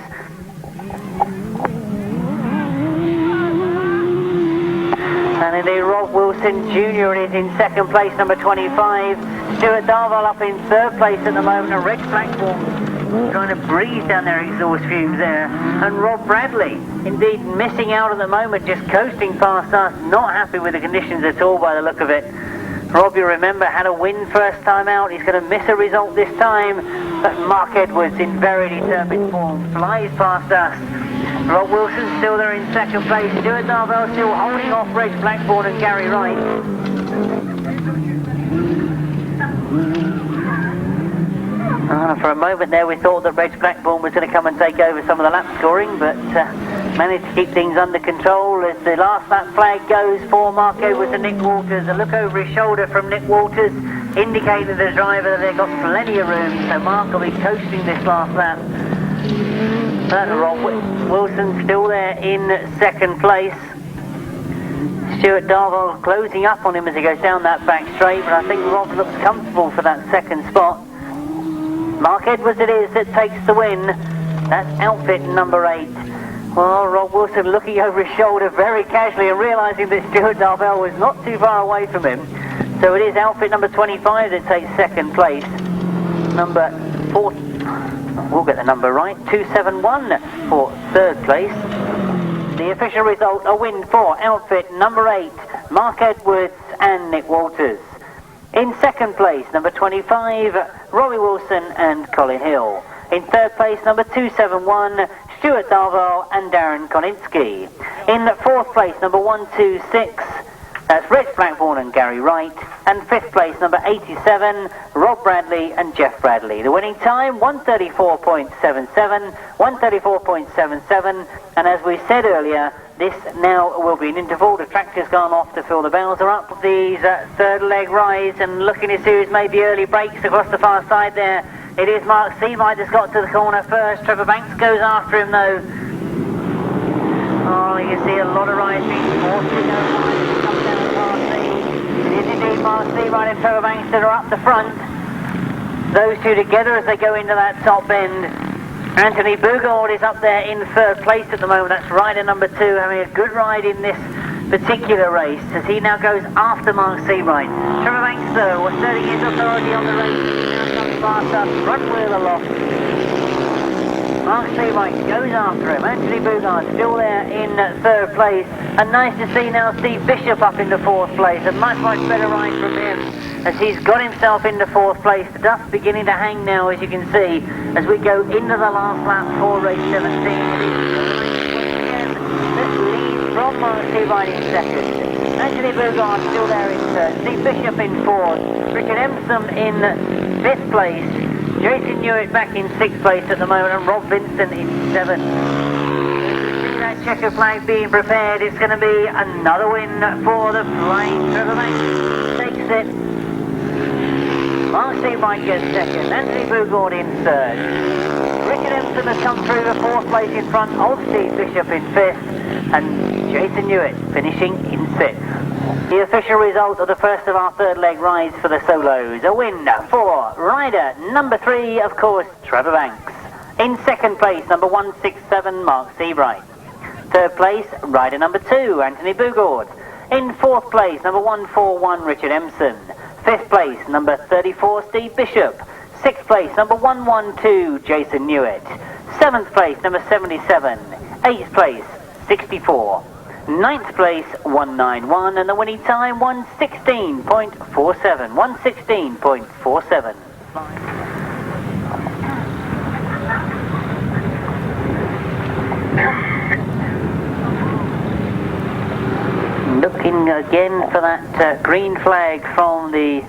And indeed Rob Wilson Jr. is in second place, number 25. Stuart Darvell up in third place at the moment, and Reg Blackbourn trying to breathe down their exhaust fumes there. And Rob Bradley, indeed missing out at the moment, just coasting past us, not happy with the conditions at all by the look of it. Rob, you remember, had a win first time out. He's going to miss a result this time. But Mark Edwards, in very determined form, flies past us. Rob Wilson still there in second place. Stuart Darvell still holding off Reg Blackbourn and Gary Wright. For a moment there we thought that Reg Blackbourn was going to come and take over some of the lap scoring, but managed to keep things under control as the last lap flag goes for Mark Edwards and Nick Walters. A look over his shoulder from Nick Walters indicated to the driver that they've got plenty of room, so Mark will be coasting this last lap. But Rob Wilson still there in second place. Stuart Darvell closing up on him as he goes down that back straight, but I think Rob looks comfortable for that second spot. Mark Edwards it is that takes the win. That's outfit number 8. Well, Rob Wilson looking over his shoulder very casually and realising that Stuart Darvell was not too far away from him. So it is outfit number 25 that takes second place. Number 4, we'll get the number right, 271 for third place. The official result, a win for outfit number 8, Mark Edwards and Nick Walters. In second place, number 25, Robbie Wilson and Colin Hill. In third place, number 271, Stuart Darvell and Darren Koninsky. In fourth place, number 126, that's Reg Blackbourn and Gary Wright. And fifth place, number 87, Rob Bradley and Jeff Bradley. The winning time, 134.77, 134.77. And as we said earlier, this now will be an interval. The tractor's gone off to fill the bells are up. These third leg rise, and looking to see who's made the early breaks across the far side there. It is Mark Seabright that's got to the corner first. Trevor Banks goes after him though. Oh, you can see a lot of riders being forced to go up down the far seat. It is indeed Mark Seabright and Trevor Banks that are up the front. Those two together as they go into that top bend. Anthony Bougourd is up there in third place at the moment. That's rider number 2, having a good ride in this particular race as he now goes after Mark Seabright. Trevor Banks though, asserting his authority on the race, now comes faster, front wheel aloft. Mark Seabright goes after him. Anthony Bougourd still there in third place, and nice to see now Steve Bishop up into fourth place. A much better ride from him as he's got himself into fourth place. The dust beginning to hang now, as you can see, as we go into the last lap for race 17. This lead from Mark Seabright in second. Anthony Bougourd still there in third. Steve Bishop in fourth. Richard Emsom in fifth place. Jason Newitt back in sixth place at the moment, and Rob Vincent in seventh. checkered flag being prepared. It's going to be another win for the flying Trevor takes it. Mark Seabright gets second, Anthony Bougourd in third. Richard Empson has come through the fourth place in front of Steve Bishop in fifth, and Jason Newitt finishing in sixth. The official result of the first of our third leg rides for the solos. A win for rider number 3, of course, Trevor Banks. In second place, number 167, Mark Seabright. Third place, rider number 2, Anthony Bougourd. In fourth place, number 141, Richard Empson. Fifth place, number 34, Steve Bishop. Sixth place, number 112, Jason Newitt. Seventh place, number 77. Eighth place, 64. Ninth place, 191, and the winning time, 116.47. 116.47. Looking again for that green flag from the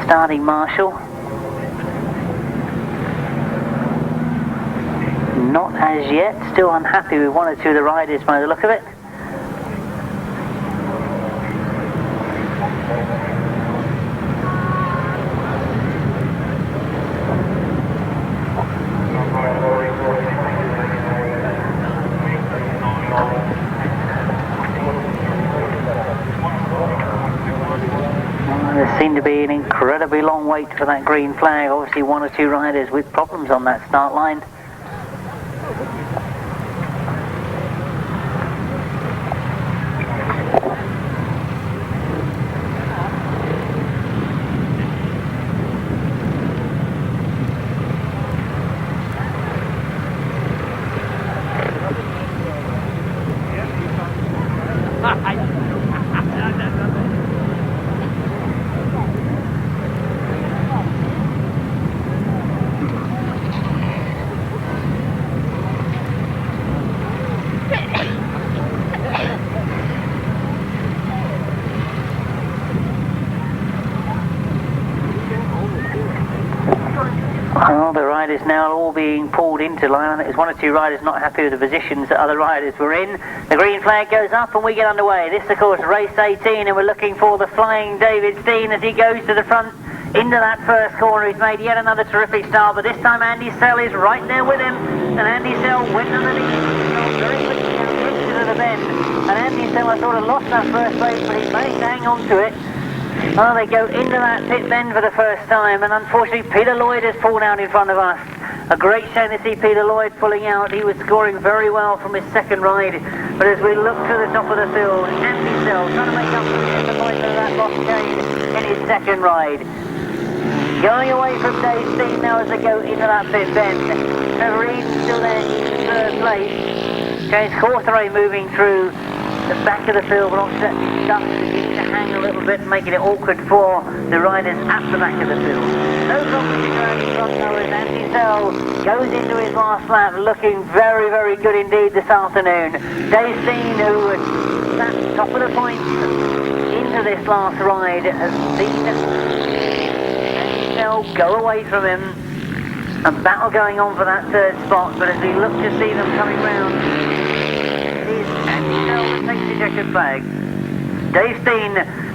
starting marshal. Not as yet, still unhappy with one or two of the riders by the look of it. There seemed to be an incredibly long wait for that green flag. Obviously one or two riders with problems on that start line. Well, the riders now all being pulled into line. There's one or two riders not happy with the positions that other riders were in. The green flag goes up and we get underway. This, of course, race 18, and we're looking for the flying David Steen as he goes to the front into that first corner. He's made yet another terrific start, but this time Andy Sell is right there with him, and Andy Sell went underneath very quickly into the bend, and Andy Sell sort of lost that first place, but he managed to hang on to it. Well, they go into that pit bend for the first time, and unfortunately Peter Lloyd has pulled out in front of us. A great shame to see Peter Lloyd pulling out. He was scoring very well from his second ride, but as we look to the top of the field, Andy Sell trying to make up for the disappointment of that lost gain in his second ride. Going away from Dave Steen now as they go into that pit bend. Trevor Eadon still there in third place. James Cawtheray moving through the back of the field, but obviously that stuff beginning to hang a little bit, making it awkward for the riders at the back of the field. No competition around in front though as Andy Sell goes into his last lap, looking very, very good indeed this afternoon. Dave Steen, who was at the top of the points into this last ride, has seen Andy Sell go away from him. A battle going on for that third spot, but as we look to see them coming round, Andy Sell takes the checkered flag. Dave Steen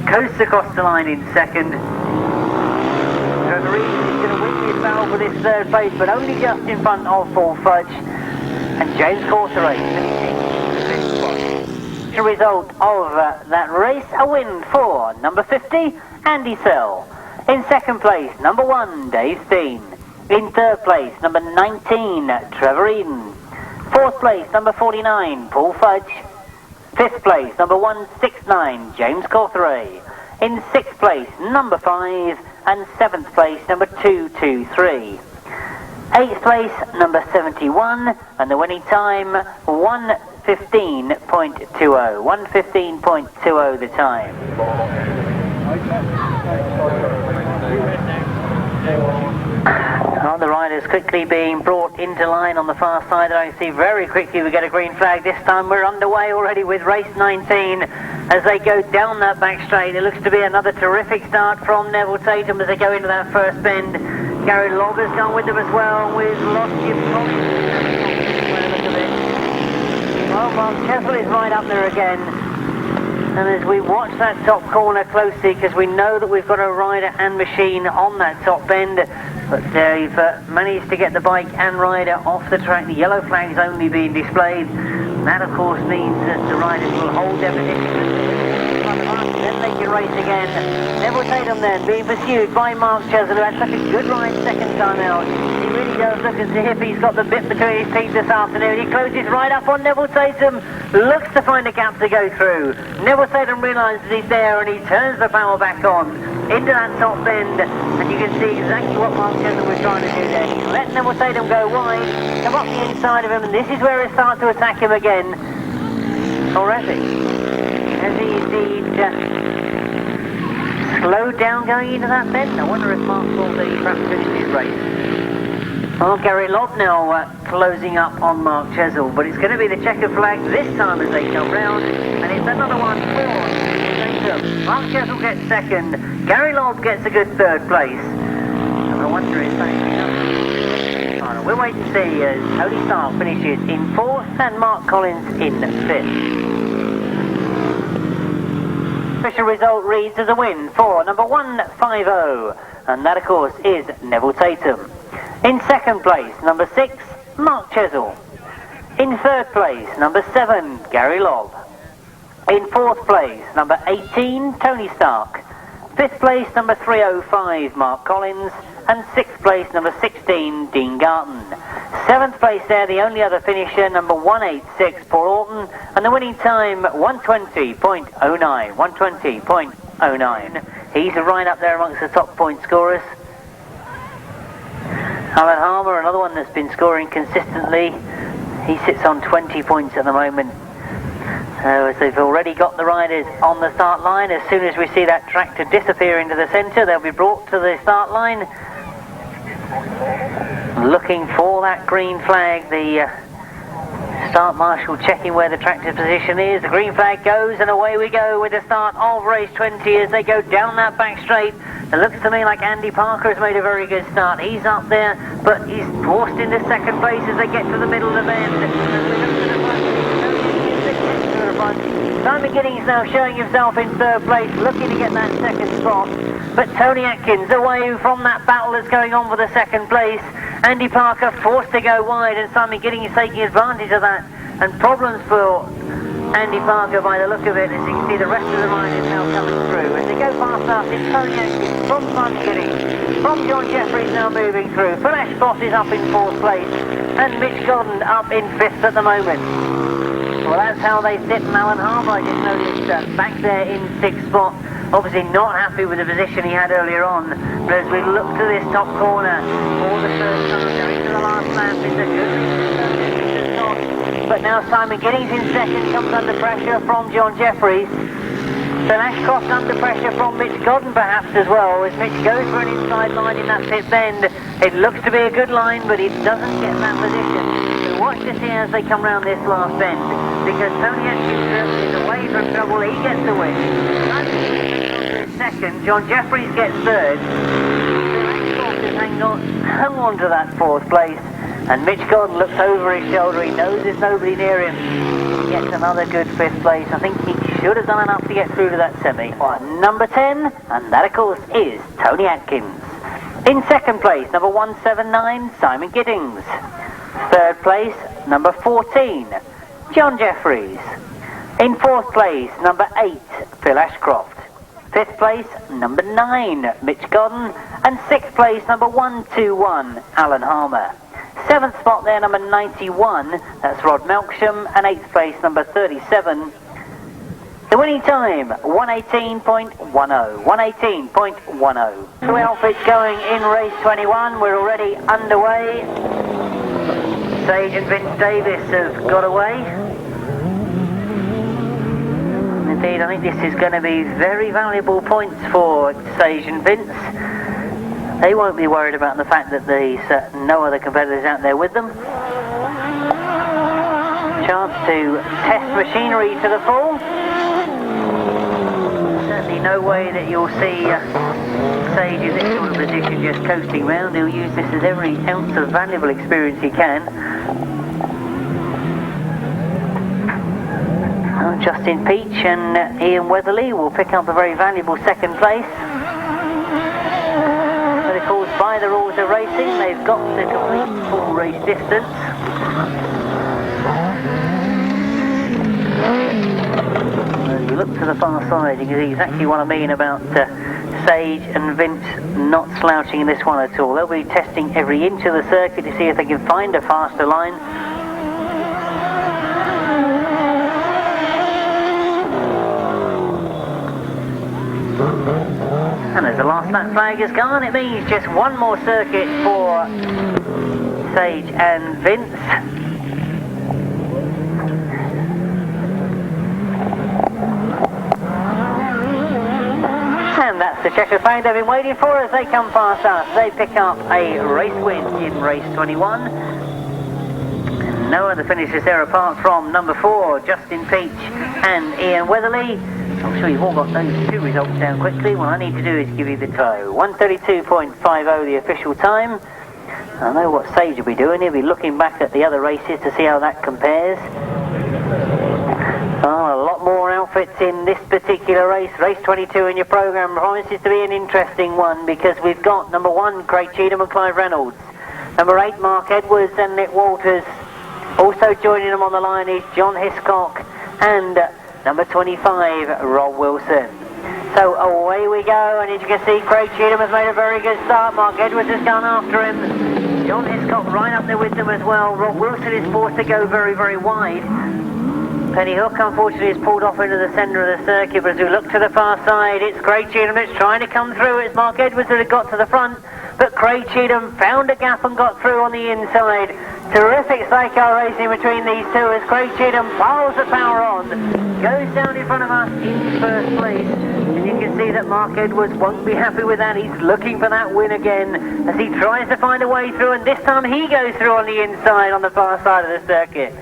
coasts across the line in second. Trevor Eadon is going to win his battle for this third place, but only just in front of Fudge. And James Cawtheray finishing fifth spot. The result of that race, a win for number 50, Andy Sell. In second place, number 1, Dave Steen. In third place, number 19, Trevor Eadon. Fourth place, number 49, Fudge. Fifth place, number 169, James Cawtheray. In sixth place, number 5, and seventh place, number 223. Eighth place, number 71, and the winning time, 1:15.20. 1:15.20 the time. The riders quickly being brought into line on the far side. I see very quickly we get a green flag. This time we're underway already with race 19 as they go down that back straight. It looks to be another terrific start from Neville Tatum as they go into that first bend. Gary Logger's gone with them as well. We've lost Jim Collins. Well, Chessell is right up there again. And as we watch that top corner closely, because we know that we've got a rider and machine on that top bend, but they've managed to get the bike and rider off the track. The yellow flag's only being displayed. That, of course, means that the riders will hold their position. Then they can race again. Neville Tatum then being pursued by Mark Chessell, who had such a good ride second time out. He really does look as if he's got the bit between his teeth this afternoon. He closes right up on Neville Tatum, looks to find a gap to go through. Neville Tatum realises he's there and he turns the power back on into that top bend, and you can see exactly what Mark Chessell was trying to do there. He let Neville Tatum go wide, come up the inside of him, and this is where he starts to attack him again. Or has he? Has he indeed slowed down going into that bend? I wonder if Mark thought that he perhaps finished his race. Well, Gary Lobb now closing up on Mark Chessell, but it's going to be the checker flag this time as they come round, and it's another one for Mark Chessell gets second, Gary Lobb gets a good third place, and I wonder if that... We'll wait and see as Tony Stark finishes in fourth and Mark Collins in fifth. Official result reads as a win for number 150, and that of course is Neville Tatum. In second place, number 6, Mark Chessell. In third place, number 7, Gary Lobb. In fourth place, number 18, Tony Stark. Fifth place, number 305, Mark Collins. And sixth place, number 16, Dean Garton. Seventh place there, the only other finisher, number 186, Paul Orton. And the winning time, 120.09. 120.09. He's right up there amongst the top point scorers. Alan Harmer, another one that's been scoring consistently. He sits on 20 points at the moment. So as they've already got the riders on the start line, as soon as we see that tractor disappear into the centre, they'll be brought to the start line. Looking for that green flag, the start marshal checking where the tractor's position is. The green flag goes and away we go with the start of race 20 as they go down that back straight. It looks to me like Andy Parker has made a very good start. He's up there, but he's forced into second place as they get to the middle of the bend. Simon Gittings now showing himself in third place, looking to get that second spot. But Tony Atkins away from that battle that's going on for the second place. Andy Parker forced to go wide, and Simon Gittings is taking advantage of that. And problems for Andy Parker by the look of it, as you can see the rest of the riders now coming through. As they go past us, it's Tony Atkins from Simon Gittings, from John Jefferies now moving through. Flash Boss is up in fourth place, and Mitch Godden up in fifth at the moment. Well, that's how they sit, and Alan Harbour, I just noticed, back there in sixth spot. Obviously not happy with the position he had earlier on. But as we look to this top corner, for the first time, they're into the last lap. It's a good. But now Simon Gittings in second, comes under pressure from John Jefferies. Then Ashcroft under pressure from Mitch Godden perhaps as well, as Mitch goes for an inside line in that pit bend. It looks to be a good line, but it doesn't get that position. So watch to see as they come round this last bend, because Tony Atkins is away from trouble. He gets the win. Second, John Jefferies gets third. Ashcroft has hung on to that fourth place, and Mitch Godden looks over his shoulder. He knows there's nobody near him. He gets another good fifth place. I think he should have done enough to get through to that semi. Number 10, and that of course is Tony Atkins. In second place, number 179, Simon Gittings. Third place, number 14, John Jefferies. In fourth place, number 8, Phil Ashcroft. Fifth place, number 9, Mitch Godden. And sixth place, number 121, Alan Harmer. Seventh spot there, number 91, that's Rod Melksham. And eighth place, number 37. The winning time, 118.10. 118.10. Two outfits going in race 21. We're already underway. Sage and Vince Davis have got away. Indeed, I think this is going to be very valuable points for Sage and Vince. They won't be worried about the fact that there's no other competitors out there with them. Chance to test machinery to the full. Certainly no way that you'll see Sage in this sort of position just coasting round. He'll use this as every ounce of valuable experience he can. Justin Peach and Ian Weatherly will pick up a very valuable second place. But of course, by the rules of racing, they've got to complete full race distance. As we look to the far side, you can see exactly what I mean about Sage and Vince not slouching in this one at all. They'll be testing every inch of the circuit to see if they can find a faster line. And as the last lap flag has gone, it means just one more circuit for Sage and Vince. And that's the checkered flag they've been waiting for as they come past us. They pick up a race win in race 21. And no other finishes there apart from number 4, Justin Peach and Ian Weatherly. I'm sure you've all got those two results down quickly. What I need to do is give you the toe. 1:32.50 the official time. I know what Sage will be doing. He'll be looking back at the other races to see how that compares. Oh, a lot more outfits in this particular race. Race 22 in your programme promises to be an interesting one because we've got number 1, Craig Cheatham and Clive Reynolds. Number 8, Mark Edwards and Nick Walters. Also joining them on the line is John Hiscock and number 25, Rob Wilson. So away we go, and as you can see, Craig Cheatham has made a very good start. Mark Edwards has gone after him. John Hiscock right up there with them as well. Rob Wilson is forced to go very, very wide. Penny Hook, unfortunately, is pulled off into the centre of the circuit, but as we look to the far side, it's Craig Cheatham that's trying to come through. It's Mark Edwards that had got to the front, but Craig Cheatham found a gap and got through on the inside. Terrific Sidecar racing between these two as Craig Cheatham piles the power on, goes down in front of us in first place. And you can see that Mark Edwards won't be happy with that. He's looking for that win again as he tries to find a way through, and this time he goes through on the inside on the far side of the circuit.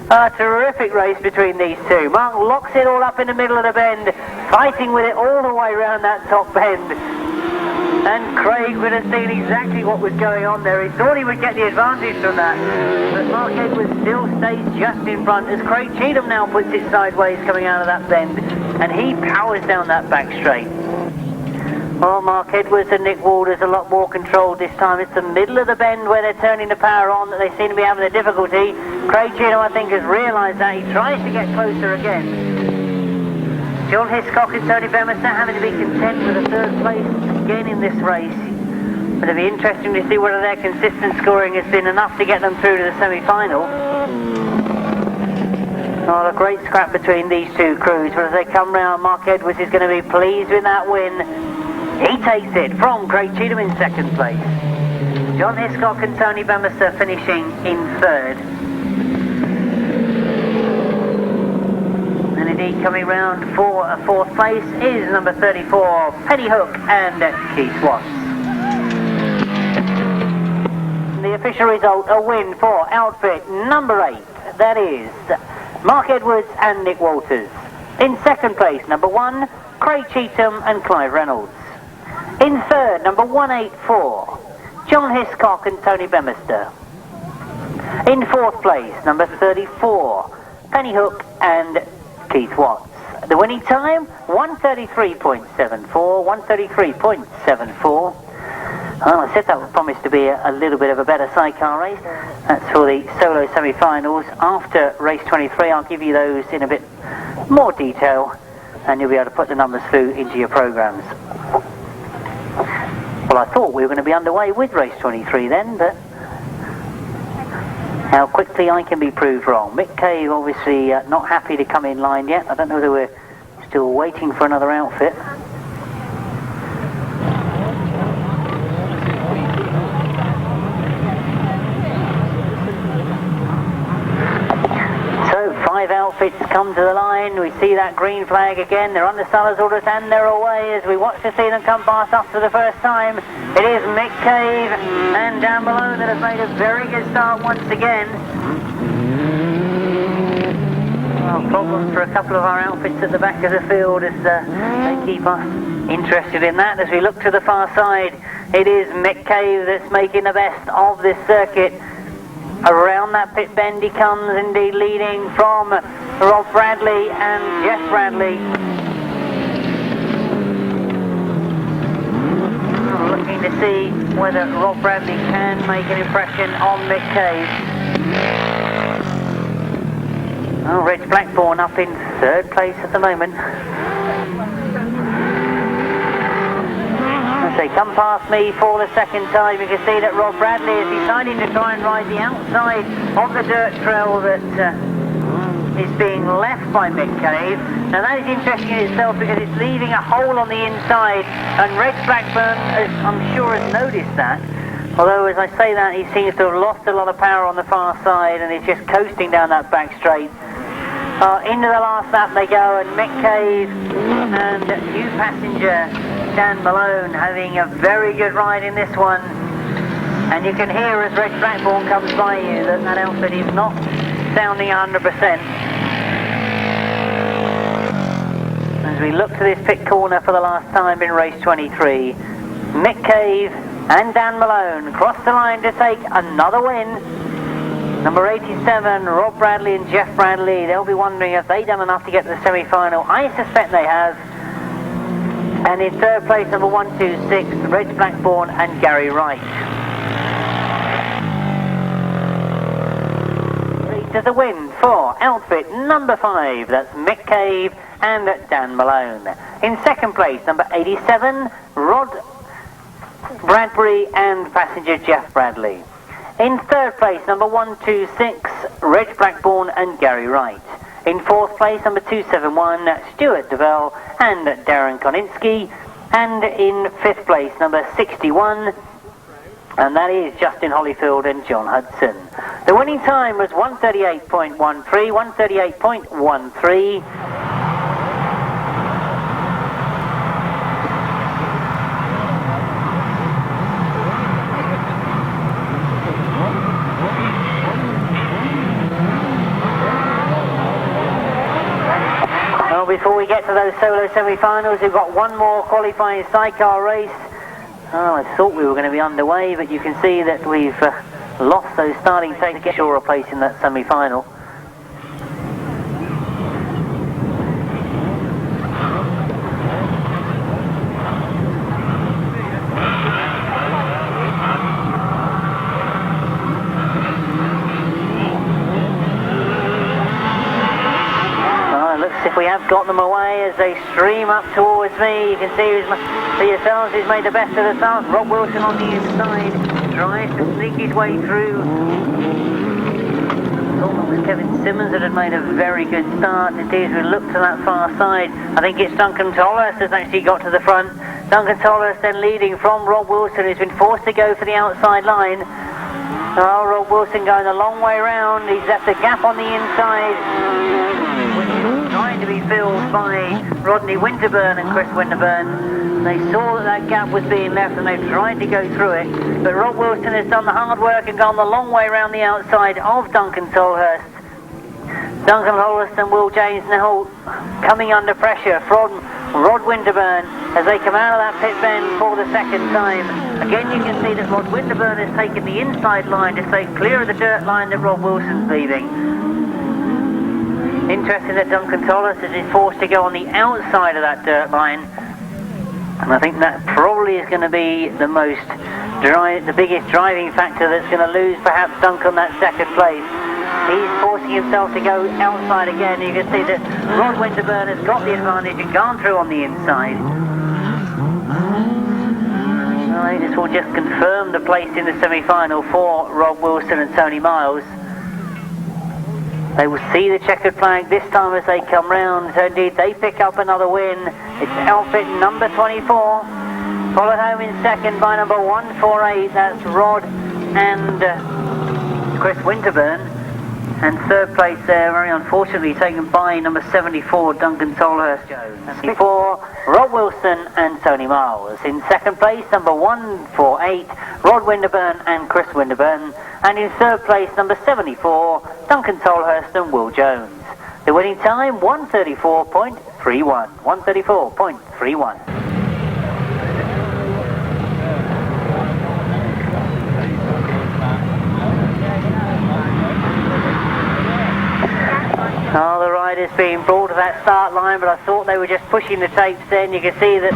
A terrific race between these two. Mark locks it all up in the middle of the bend, fighting with it all the way around that top bend. And Craig would have seen exactly what was going on there. He thought he would get the advantage from that. But Mark Edwards still stays just in front as Craig Cheatham now puts it sideways coming out of that bend. And he powers down that back straight. Well, Mark Edwards and Nick Walters a lot more controlled this time. It's the middle of the bend where they're turning the power on that they seem to be having a difficulty. Craig Cheatham, I think, has realised that. He tries to get closer again. John Hiscock and Tony Bemister having to be content with a third place again in this race. But it'll be interesting to see whether their consistent scoring has been enough to get them through to the semi-final. Oh, a great scrap between these two crews, but as they come round, Mark Edwards is going to be pleased with that win. He takes it from Craig Cheatham in second place. John Hiscock and Tony Bemister finishing in third. And indeed coming round for a fourth place is number 34, Penny Hook and Keith Watts. The official result, a win for outfit number 8, that is Mark Edwards and Nick Walters. In second place, number 1, Craig Cheatham and Clive Reynolds. In third, number 184, John Hiscock and Tony Bemister. In fourth place, number 34, Penny Hook and Keith Watts. The winning time, 1:33.74, 1:33.74. Well, I said that would promise to be a little bit of a better sidecar race. That's for the solo semi-finals. After race 23, I'll give you those in a bit more detail, and you'll be able to put the numbers through into your programmes. Well, I thought we were going to be underway with race 23 then, but how quickly I can be proved wrong. Mick Cave obviously not happy to come in line yet. I don't know whether we're still waiting for another outfit. So 5 outfits come to the line. We see that green flag again. They're under Salah's orders and they're away as we watch to see them come past us for the first time. It is Mick Cave and Dan Malone that have made a very good start once again. Well, problems for a couple of our outfits at the back of the field as they keep us interested in that. As we look to the far side, it is Mick Cave that's making the best of this circuit. Around that pit bend he comes, indeed leading from Rob Bradley and Jeff Bradley. Looking to see whether Rob Bradley can make an impression on Mick Cave. Oh, Reg Blackbourn up in third place at the moment. As they come past me for the second time, you can see that Rob Bradley is deciding to try and ride the outside of the dirt trail that is being left by Mick Cave. Now that is interesting in itself because it's leaving a hole on the inside, and Reg Blackbourn, I'm sure, has noticed that. Although as I say that, he seems to have lost a lot of power on the far side and is just coasting down that back straight. Into the last lap they go, and Mick Cave and new passenger Dan Malone having a very good ride in this one. And you can hear as Reg Blackbourn comes by you that that outfit is not sounding 100%. As we look to this pit corner for the last time in race 23, Mick Cave and Dan Malone cross the line to take another win. Number 87, Rob Bradley and Jeff Bradley, they'll be wondering if they've done enough to get to the semi-final. I suspect they have. And in third place, number 126, Reg Blackbourn and Gary Wright. To the win for outfit number 5, that's Mick Cave and Dan Malone. In second place, number 87, Rod Bradbury and passenger Jeff Bradley. In third place, number 126, Reg Blackbourn and Gary Wright. In fourth place, number 271, Stuart Devell and Darren Koninsky. And in fifth place, number 61, and that is Justin Holyfield and John Hudson. The winning time was 138.13, 138.13. Well, before we get to those solo semi-finals, we've got one more qualifying sidecar race. Oh, I thought we were going to be underway, but you can see that we've lost those starting takes to get sure a place in that semi-final. If we have got them away as they stream up towards me, you can see for yourselves who's made the best of the start. Rob Wilson on the inside tries to sneak his way through. I thought it was Kevin Simmons that had made a very good start. Indeed, as we look to that far side, I think it's Duncan Tolhurst has actually got to the front. Duncan Tolhurst then leading from Rob Wilson, who's been forced to go for the outside line. Oh, Rob Wilson going a long way round. He's left a gap on the inside, trying to be filled by Rodney Winterburn and Chris Winterburn. They saw that that gap was being left and they've tried to go through it. But Rob Wilson has done the hard work and gone the long way around the outside of Duncan Tolhurst. Duncan Tolhurst and Will James now coming under pressure from Rod Winterburn as they come out of that pit bend for the second time. Again, you can see that Rod Winterburn has taken the inside line to stay clear of the dirt line that Rob Wilson's leaving. Interesting that Duncan Tolhurst has been forced to go on the outside of that dirt line, and I think that probably is going to be the biggest driving factor that's going to lose perhaps Duncan that second place. He's forcing himself to go outside again. You can see that Rod Winterburn has got the advantage and gone through on the inside. I think this will just confirm the place in the semi-final for Rob Wilson and Tony Miles. They will see the checkered flag this time as they come round. So indeed, they pick up another win. It's outfit number 24. Followed home in second by number 148. That's Rod and Chris Winterburn. And third place there, very unfortunately, taken by number 74, Duncan Tolhurst. 74, Rob Wilson and Tony Miles. In second place, number 148, Rod Winterburn and Chris Winterburn. And in third place, number 74, Duncan Tolhurst and Will Jones. The winning time, 134.31. 134.31. Oh, the rider's being brought to that start line, but I thought they were just pushing the tapes then. You can see that...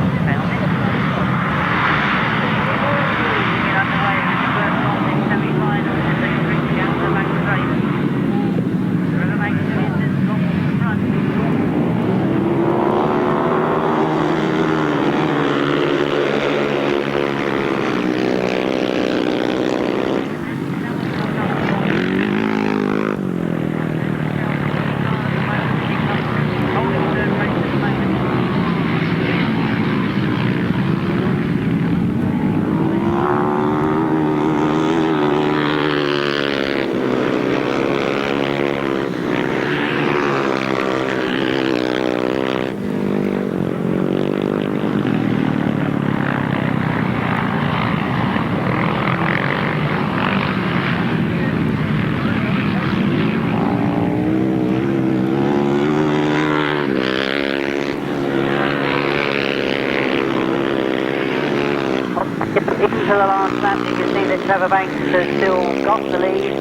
Into the last lap, you can see that Trevor Banks has still got the lead.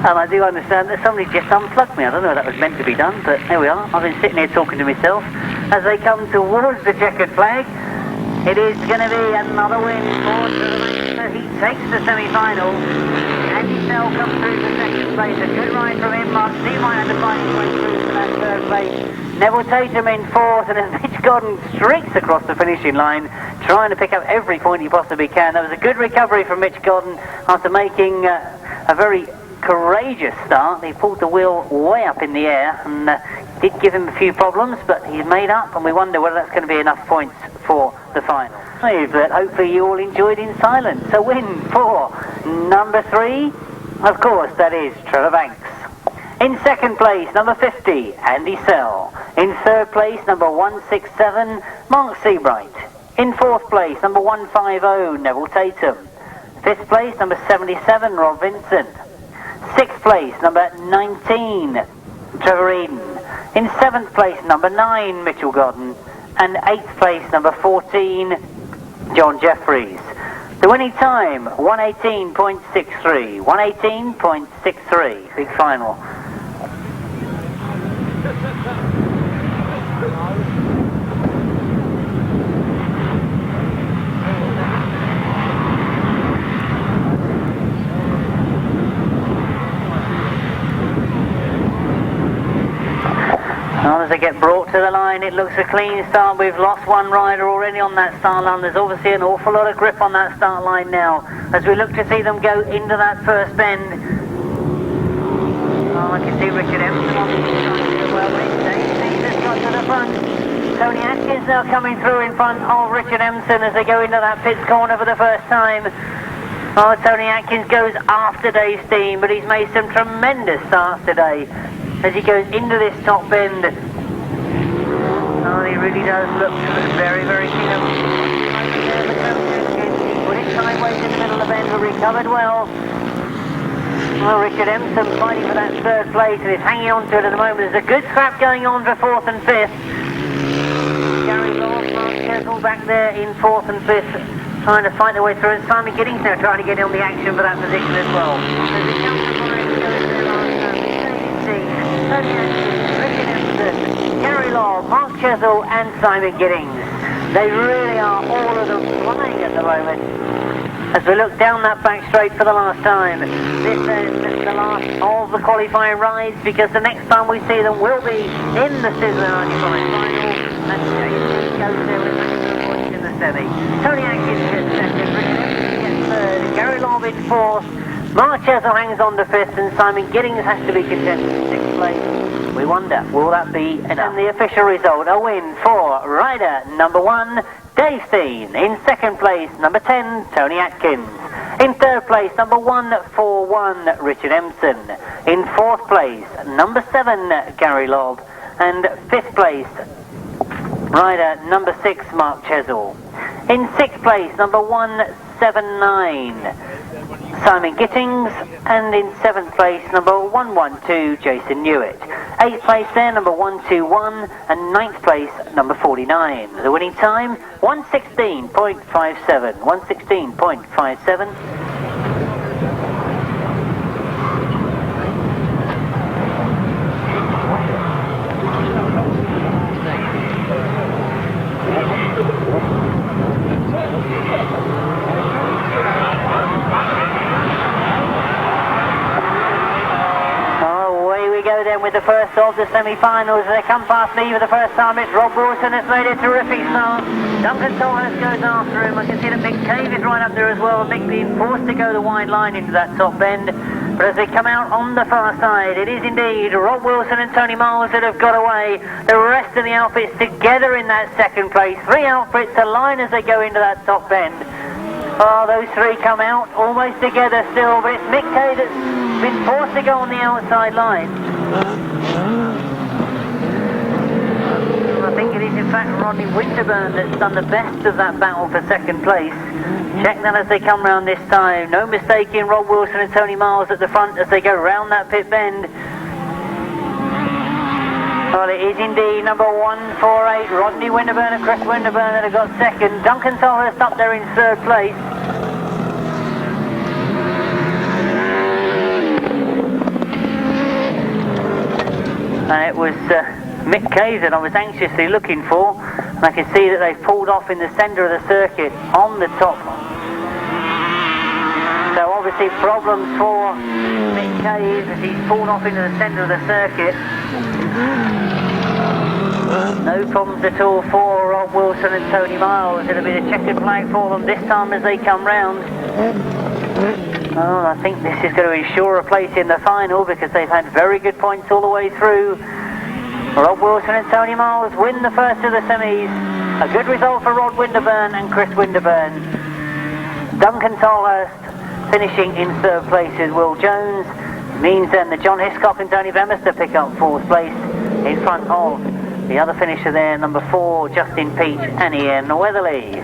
And I do understand that somebody just unplugged me. I don't know if that was meant to be done, but there we are. I've been sitting here talking to myself. As they come towards the checkered flag, it is going to be another win for Trevor Banks. So he takes the semi-final. Andy Snell comes through to second place. A good ride from him. Mark Seabright and the fighting went through to that third place. Neville Tatum in fourth, and as Mitch Godden streaks across the finishing line, trying to pick up every point he possibly can. That was a good recovery from Mitch Godden after making a very courageous start. He pulled the wheel way up in the air and did give him a few problems, but he's made up, and we wonder whether that's going to be enough points for the final. But hopefully you all enjoyed in silence. A win for number 3, of course, that is Trevor Banks. In second place, number 50, Andy Snell. In third place, number 167, Mark Seabright. In fourth place, number 150, Neville Tatum. Fifth place, number 77, Rob Vincent. Sixth place, number 19, Trevor Eadon. In seventh place, number 9, Mitchell Godden. And eighth place, number 14, John Jefferies. The winning time, 118.63. 118.63. Big final. Well, as they get brought to the line, it looks a clean start. We've lost one rider already on that start line. There's obviously an awful lot of grip on that start line now, as we look to see them go into that first bend. Oh, I can see Richard Emerson on the inside. Well, Steve's got to the front. Tony Atkins now coming through in front of Richard Emerson as they go into that pits corner for the first time. Oh, Tony Atkins goes after Dave Steen, but he's made some tremendous starts today as he goes into this top bend. Oh, he really does look very, very keen. Put it sideways in the middle of the bend, but recovered well. Well, Richard Emerson fighting for that third place and is hanging on to it at the moment. There's a good scrap going on for fourth and fifth. Gary Lord, Mark Chessell back there in fourth and fifth, trying to fight their way through, and Simon Gittings now trying to get on the action for that position as well. As it comes to Tony Atkins, Richard Emerson, Gary Lord, Mark Chessell and Simon Gittings. They really are, all of them, flying at the moment. As we look down that back straight for the last time, this is the last of the qualifying rides, because the next time we see them will be in the Sizzler 95 final, and Jason goes there with maximum points in the semi. Tony Atkins gets second, Richard Emerson gets third, Gary Lord in fourth, Mark Chessell hangs on to fifth, and Simon Gittings has to be content in sixth place. We wonder, will that be enough? And the official result, a win for rider number 1, Dave Steen. In second place, number 10, Tony Atkins. In third place, number 141, Richard Emerson. In fourth place, number 7, Gary Lord. And fifth place, rider number 6, Mark Chessell. In sixth place, number 179, Simon Gittings, and in seventh place, number 112, Jason Newitt. Eighth place there, number 121, and ninth place, number 49. The winning time, 116.57. 116.57. the first of the semi-finals. They come past me for the first time. It's Rob Wilson has made a terrific start. Duncan Solhurst goes after him. I can see that Mick Cave is right up there as well. Mick being forced to go the wide line into that top bend. But as they come out on the far side, it is indeed Rob Wilson and Tony Miles that have got away. The rest of the outfits together in that second place. 3 outfits align as they go into that top bend. Oh, those 3 come out almost together still, but it's Mick Cave that's been forced to go on the outside line. I think it is in fact Rodney Winterburn that's done the best of that battle for second place. Check that as they come round this time. No mistake in Rob Wilson and Tony Miles at the front as they go round that pit bend. Well, it is indeed number 148, Rodney Winterburn and Chris Winterburn that have got second. Duncan Solhurst up there in third place. And it was Mick Cave that I was anxiously looking for. And I can see that they've pulled off in the centre of the circuit on the top. So obviously problems for Mick Cave as he's pulled off into the centre of the circuit. No problems at all for Rob Wilson and Tony Miles. It'll be the checkered flag for them this time as they come round. Oh, I think this is going to ensure a place in the final because they've had very good points all the way through. Rob Wilson and Tony Miles win the first of the semis. A good result for Rod Winterburn and Chris Winterburn. Duncan Solhurst finishing in third place with Will Jones. Means then that John Hiscock and Tony Bemister pick up fourth place in front of the other finisher there, number 4, Justin Peach and Ian Weatherly.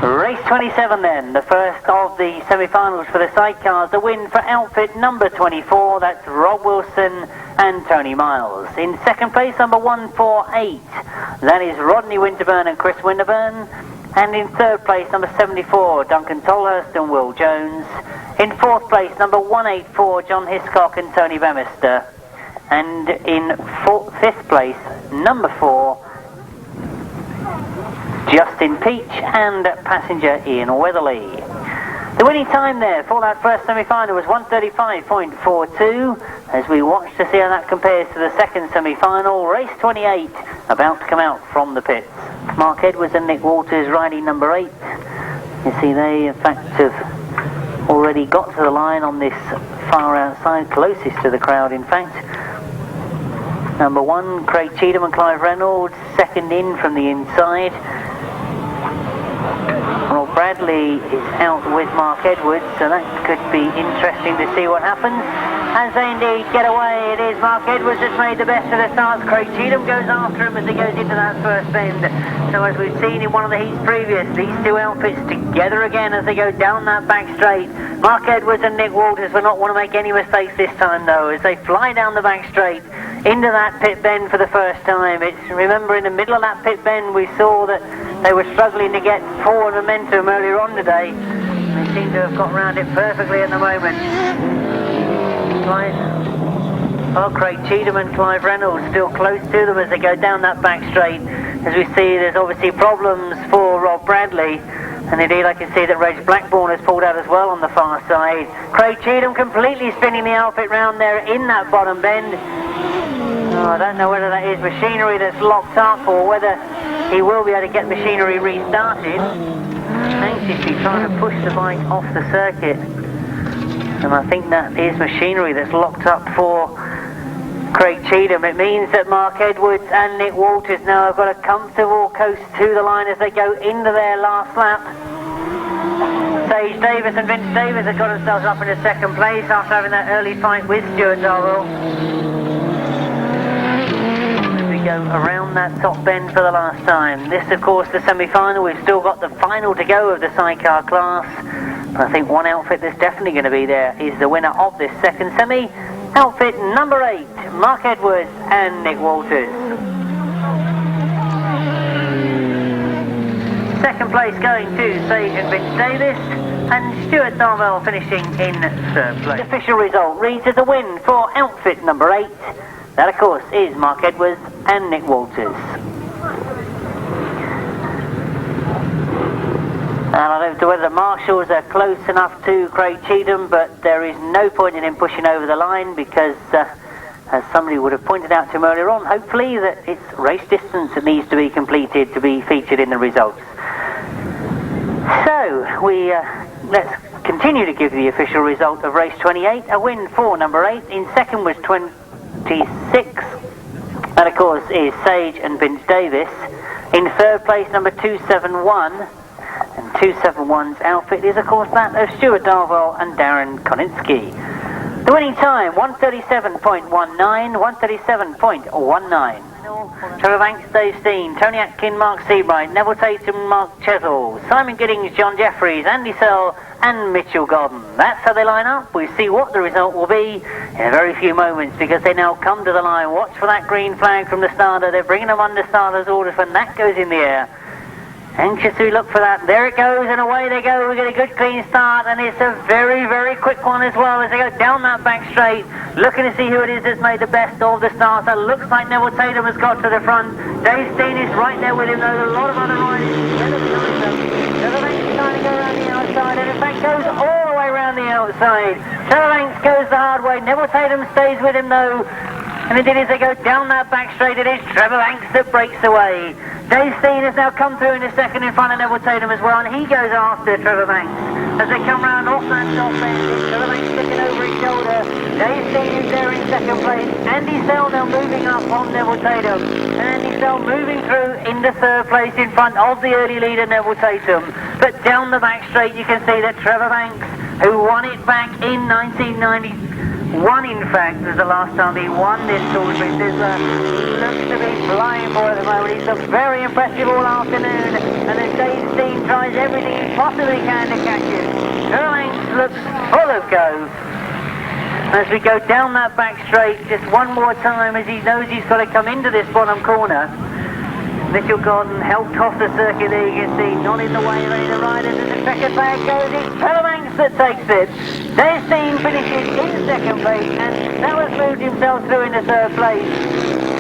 Race 27 then, the first of the semi-finals for the sidecars. The win for outfit number 24, that's Rob Wilson and Tony Miles. In second place, number 148, that is Rodney Winterburn and Chris Winterburn. And in third place, number 74, Duncan Solhurst and Will Jones. In fourth place, number 184, John Hiscock and Tony Bemister. And in fifth place, number 4, Justin Peach and passenger Ian Weatherly. The winning time there for that first semi-final was 1:35.42. As we watch to see how that compares to the second semi-final, race 28 about to come out from the pits. Mark Edwards and Nick Walters riding number 8. You see they in fact have already got to the line on this far outside, closest to the crowd in fact. Number 1, Craig Cheatham and Clive Reynolds, second in from the inside. Well, Bradley is out with Mark Edwards, so that could be interesting to see what happens. As they indeed get away, it is Mark Edwards that's made the best of the starts. Craig Cheatham goes after him as he goes into that first bend. So as we've seen in one of the heats previous, these 2 outfits together again as they go down that back straight. Mark Edwards and Nick Walters will not want to make any mistakes this time though, as they fly down the back straight into that pit bend for the first time. Remember in the middle of that pit bend we saw that they were struggling to get forward momentum earlier on today. They seem to have got around it perfectly at the moment. Well, Craig Cheatham and Clive Reynolds still close to them as they go down that back straight. As we see, there's obviously problems for Rob Bradley. And indeed, I can see that Reg Blackbourn has pulled out as well on the far side. Craig Cheatham completely spinning the outfit round there in that bottom bend. Oh, I don't know whether that is machinery that's locked up or whether he will be able to get machinery restarted. Anxiously trying to push the bike off the circuit. And I think that is machinery that's locked up for Craig Cheatham. It means that Mark Edwards and Nick Walters now have got a comfortable coast to the line as they go into their last lap. Sage Davis and Vince Davis have got themselves up in the second place after having that early fight with Stuart Darrell. As we go around that top bend for the last time. This, of course, the semi-final. We've still got the final to go of the sidecar class. I think one outfit that's definitely going to be there is the winner of this second semi. Outfit number 8, Mark Edwards and Nick Walters. Second place going to Sage and Vince Davis, and Stuart Darwell finishing in third place. The official result reads as a win for outfit number 8. That, of course, is Mark Edwards and Nick Walters. And I don't know whether the marshals are close enough to Craig Cheatham, but there is no point in him pushing over the line because, as somebody would have pointed out to him earlier on, hopefully that it's race distance that needs to be completed to be featured in the results. So, let's continue to give the official result of race 28. A win for number 8. In second was 26. That, of course, is Sage and Vince Davis. In third place, number 271. And 271's outfit is, of course, that of Stuart Darwell and Darren Koninski. The winning time, 1:37.19, 1:37.19. Trevor Banks, Dave Steen, Tony Atkin, Mark Seabright, Neville Tatum, Mark Chessell, Simon Gittings, John Jefferies, Andy Sell and Mitchell Godden. That's how they line up. We'll see what the result will be in a very few moments because they now come to the line. Watch for that green flag from the starter. They're bringing them under starter's orders when that goes in the air. Anxiously look for that. There it goes, and away they go. We get a good clean start, and it's a very, very quick one as well as they go down that back straight. Looking to see who it is that's made the best of the starter. Looks like Neville Tatum has got to the front. Dave Steen is right there with him, though. A lot of other riders. Trevor Banks trying to go around the outside, and in fact goes all the way around the outside. Trevor Banks goes the hard way. Neville Tatum stays with him, though. And indeed, as they go down that back straight, it is Trevor Banks that breaks away. Dave Steen has now come through in a second in front of Neville Tatum as well, and he goes after Trevor Banks. As they come round off that top end, Trevor Banks sticking over his shoulder. Dave Steen is there in second place. Andy Sell now moving up on Neville Tatum. And Andy Sell moving through into third place in front of the early leader, Neville Tatum. But down the back straight, you can see that Trevor Banks, who won it back in 1990, won, in fact, was the last time he won this Salisbury Sizzler. Looks to be flying for at the moment. He's looked very impressive all afternoon. And as Dave Steen tries everything he possibly can to catch him, Banks looks full of go. As we go down that back straight, just one more time as he knows he's got to come into this bottom corner. Mitchell Godden helped off the circuit there, you can see, not in the way of any of the riders, and the second flag goes, it's Trevor Banks that takes it. Dave Steen finishes in second place, and Sellers moved himself through into third place.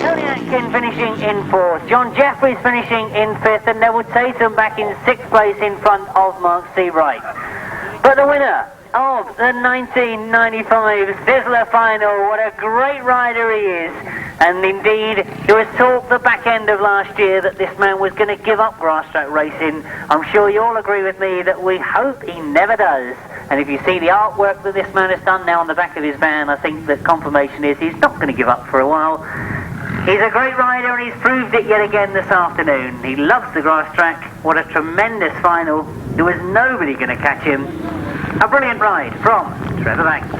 Tony Atkin finishing in fourth, John Jefferies finishing in fifth, and Neville Tatum back in sixth place in front of Mark Seabright. But the winner of the 1995 Sizzler final, what a great rider he is. And indeed, there was talk the back end of last year that this man was going to give up grass track racing. I'm sure you all agree with me that we hope he never does. And if you see the artwork that this man has done now on the back of his van, I think that confirmation is he's not going to give up for a while. He's a great rider and he's proved it yet again this afternoon. He loves the grass track. What a tremendous final. There was nobody going to catch him. A brilliant ride from Trevor Banks.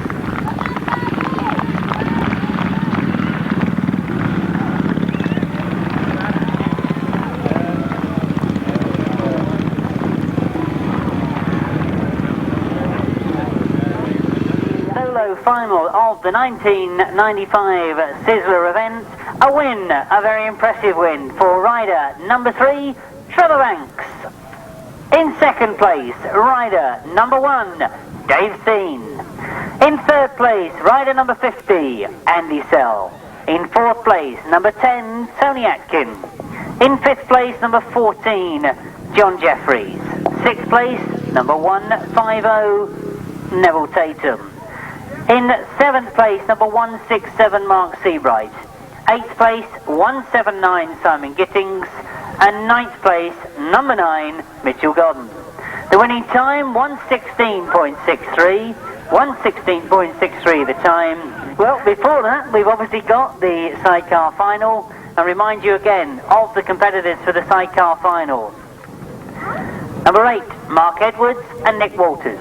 Solo final of the 1995 Sizzler event. A win, a very impressive win for rider number 3, Trevor Banks. In second place, rider number 1, Dave Steen. In third place, rider number 50, Andy Sell. In fourth place, number 10, Tony Atkin. In fifth place, number 14, John Jefferies. Sixth place, number 150, Neville Tatum. In seventh place, number 167, Mark Seabright. Eighth place, 179, Simon Gittings. And ninth place, number 9, Mitchell Godden. The winning time, 1:16.63. 1:16.63 the time. Well, before that, we've obviously got the sidecar final. And remind you again of the competitors for the sidecar final. Number 8, Mark Edwards and Nick Walters.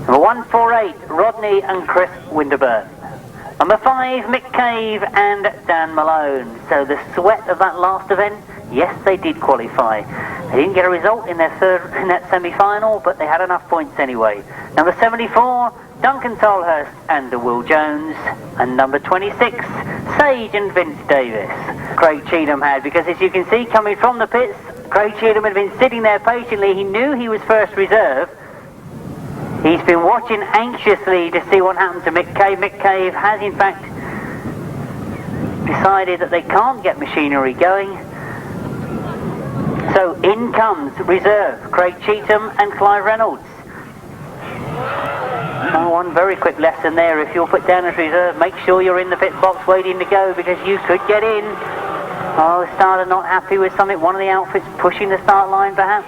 Number 148, Rodney and Chris Winterburn. Number 5, Mick Cave and Dan Malone. So the sweat of that last event, yes, they did qualify. They didn't get a result in their that semi-final, but they had enough points anyway. Number 74, Duncan Tolhurst and Will Jones. And number 26, Sage and Vince Davis. Craig Cheatham had, because as you can see coming from the pits, Craig Cheatham had been sitting there patiently. He knew he was first reserve. He's been watching anxiously to see what happened to Mick Cave. Mick Cave has in fact decided that they can't get machinery going. So in comes reserve, Craig Cheatham and Clive Reynolds. Oh, one very quick lesson there. If you're put down as reserve, make sure you're in the pit box waiting to go, because you could get in. Oh, the starter not happy with something. One of the outfits pushing the start line, perhaps.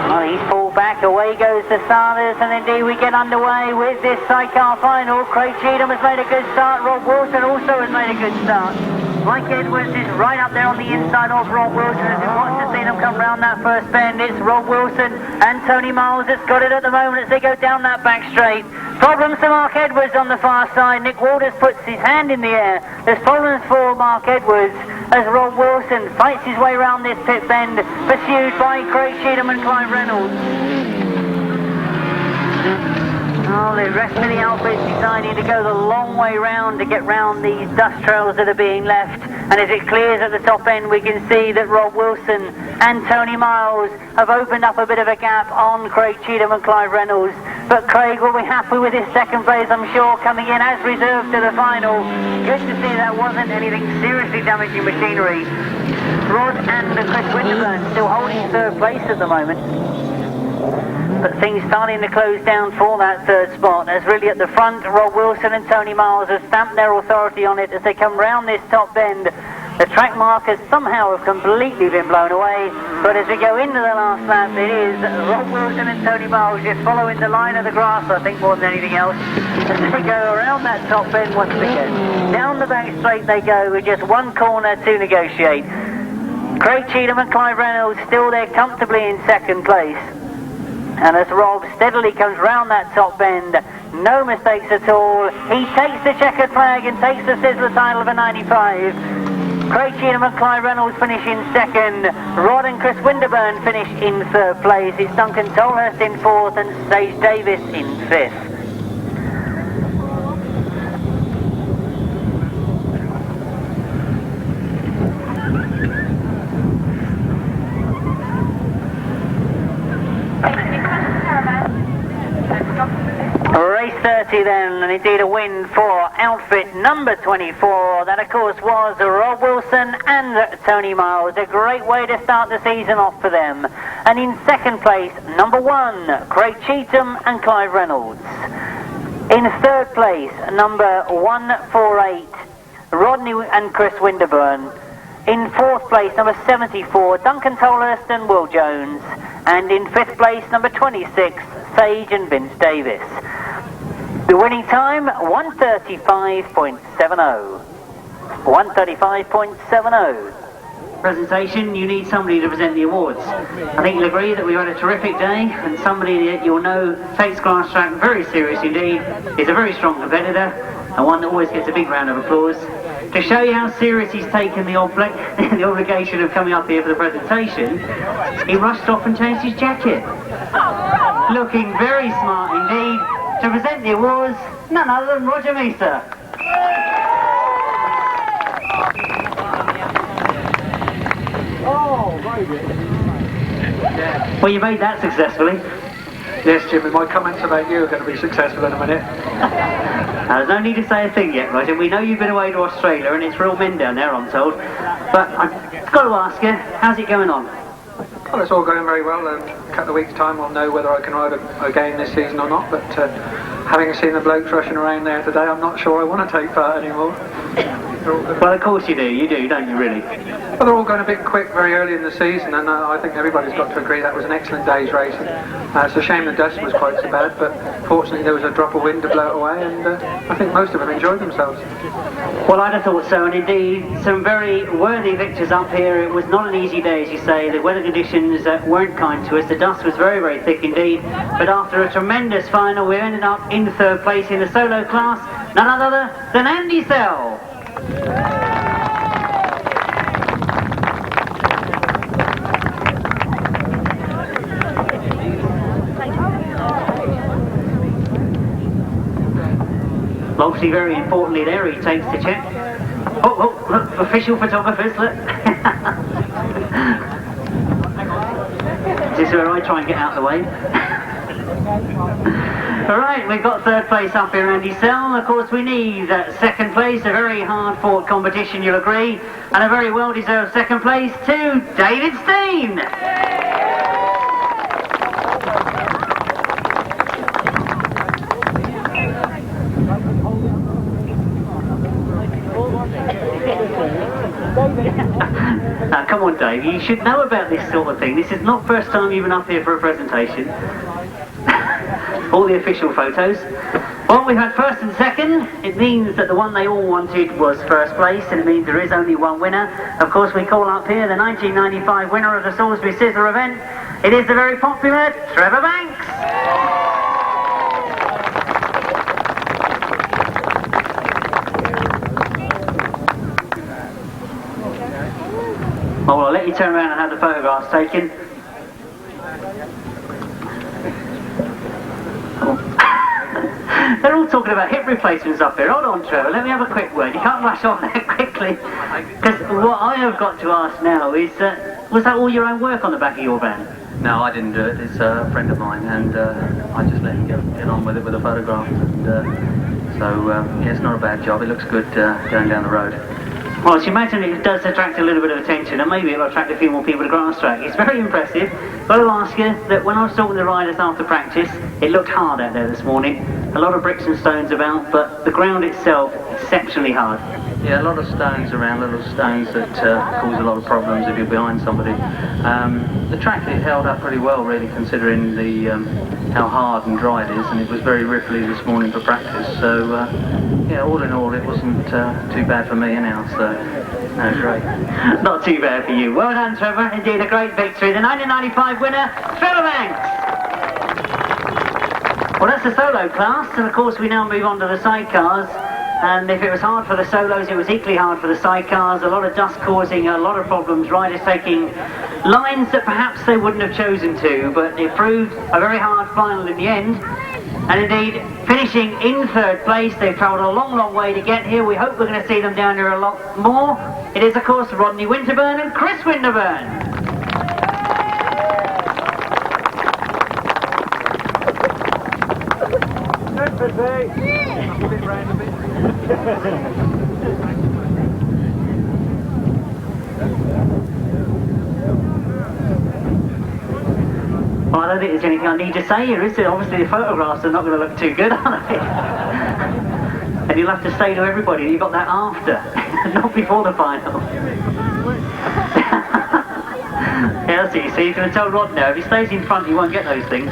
Well, he's pulled back. Away goes the starters, and indeed we get underway with this sidecar final. Craig Cheatham has made a good start. Rob Wilson also has made a good start. Mike Edwards is right up there on the inside of Rob Wilson. As we watch to see them come round that first bend, it's Rob Wilson and Tony Miles that's got it at the moment as they go down that back straight. Problems for Mark Edwards on the far side. Nick Waters puts his hand in the air. There's problems for Mark Edwards as Rob Wilson fights his way around this pit bend, pursued by Craig Cheatham and Clive Reynolds. Oh, the rest of the outfit's deciding to go the long way round to get round these dust trails that are being left. And as it clears at the top end, we can see that Rob Wilson and Tony Miles have opened up a bit of a gap on Craig Cheatham and Clive Reynolds. But Craig will be happy with his second place, I'm sure, coming in as reserve to the final. Good to see that wasn't anything seriously damaging machinery. Rod and Chris Winterburn still holding third place at the moment. But things starting to close down for that third spot, as really at the front, Rob Wilson and Tony Miles have stamped their authority on it as they come round this top bend. The track markers somehow have completely been blown away, but as we go into the last lap, it is Rob Wilson and Tony Miles just following the line of the grass, I think, more than anything else, as they go around that top bend once again. Down the back straight they go with just one corner to negotiate. Craig Cheatham and Clive Reynolds still there comfortably in second place. And as Rob steadily comes round that top bend, no mistakes at all, he takes the checkered flag and takes the Sizzler title of a 95. Craig Cheatham and Clive Reynolds finish in second. Rod and Chris Winterburn finish in third place. It's Duncan Tolhurst in fourth and Sage Davis in fifth. Race 30 then, and indeed a win for outfit number 24. That of course was Rob Wilson and Tony Miles. A great way to start the season off for them. And in second place, number 1, Craig Cheatham and Clive Reynolds. In third place, number 148, Rodney and Chris Winterburn. In fourth place, number 74, Duncan Tolhurst and Will Jones. And in fifth place, number 26, Sage and Vince Davis. The winning time, 1:35.70. 1:35.70. Presentation, you need somebody to present the awards. I think you'll agree that we've had a terrific day, and somebody that you'll know takes Grasstrack very seriously indeed, is a very strong competitor, and one that always gets a big round of applause. To show you how serious he's taken the obligation of coming up here for the presentation, he rushed off and changed his jacket. Looking very smart indeed. To present the awards, none other than Roger Meester. Oh, baby. Well, you made that successfully. Yes, Jimmy, my comments about you are going to be successful in a minute. Now, there's no need to say a thing yet, Roger. We know you've been away to Australia and it's real men down there, I'm told. But I've got to ask you, how's it going on? Well, it's all going very well. In a couple of weeks' time we'll know whether I can ride again this season or not, but having seen the blokes rushing around there today, I'm not sure I want to take part anymore. Well, of course you do, don't you really? Well, they're all going a bit quick very early in the season, and I think everybody's got to agree that was an excellent day's racing. It's a shame the dust was quite so bad, but fortunately there was a drop of wind to blow it away, and I think most of them enjoyed themselves. Well, I'd have thought so, and indeed some very worthy victors up here. It was not an easy day, as you say. The weather conditions weren't kind to us. The dust was very, very thick indeed. But after a tremendous final, we ended up in third place in the solo class. None other than Andy Sell. Obviously, very importantly there, he takes the check. Oh, look, official photographers, look. This is where I try and get out of the way. Alright, we've got third place up here, Andy Sell. Of course, we need second place, a very hard-fought competition, you'll agree, and a very well-deserved second place to David Steen. Now, come on, Dave, you should know about this sort of thing. This is not first time you've been up here for a presentation. All the official photos. Well, we've had first and second. It means that the one they all wanted was first place, and it means there is only one winner. Of course, we call up here the 1995 winner of the Salisbury Sizzler event. It is the very popular Trevor Banks. Oh, well, I'll let you turn around and have the photographs taken. They're all talking about hip replacements up here. Hold on, Trevor, let me have a quick word. You can't rush on that quickly. Because what I have got to ask now is, was that all your own work on the back of your van? No, I didn't do it. It's a friend of mine, and I just let him get on with it with a photograph. And yeah, it's not a bad job. It looks good going down the road. Well, I imagine it does attract a little bit of attention, and maybe it'll attract a few more people to Grasstrack. It's very impressive. Got to ask you that when I was talking to the riders after practice, it looked hard out there this morning. A lot of bricks and stones about, but the ground itself, exceptionally hard. Yeah, a lot of stones around, little stones that cause a lot of problems if you're behind somebody. The track, it held up pretty well, really, considering the how hard and dry it is, and it was very ripply this morning for practice. So, yeah, all in all, it wasn't too bad for me anyhow, so no, great. Not too bad for you. Well done, Trevor. Indeed, a great victory. The 1995 winner, Trevor Banks. Well, that's the solo class, and of course we now move on to the sidecars. And if it was hard for the solos, it was equally hard for the sidecars. A lot of dust causing a lot of problems, riders taking lines that perhaps they wouldn't have chosen to, but it proved a very hard final in the end. And indeed, finishing in third place, they've travelled a long, long way to get here. We hope we're going to see them down here a lot more. It is, of course, Rodney Winterburn and Chris Winterburn. Well, I don't think there's anything I need to say here, is there? Obviously the photographs are not going to look too good, are they? And you'll have to say to everybody you got that after, not before the final. Yeah, so you see, he's going to tell Rod now, if he stays in front he won't get those things.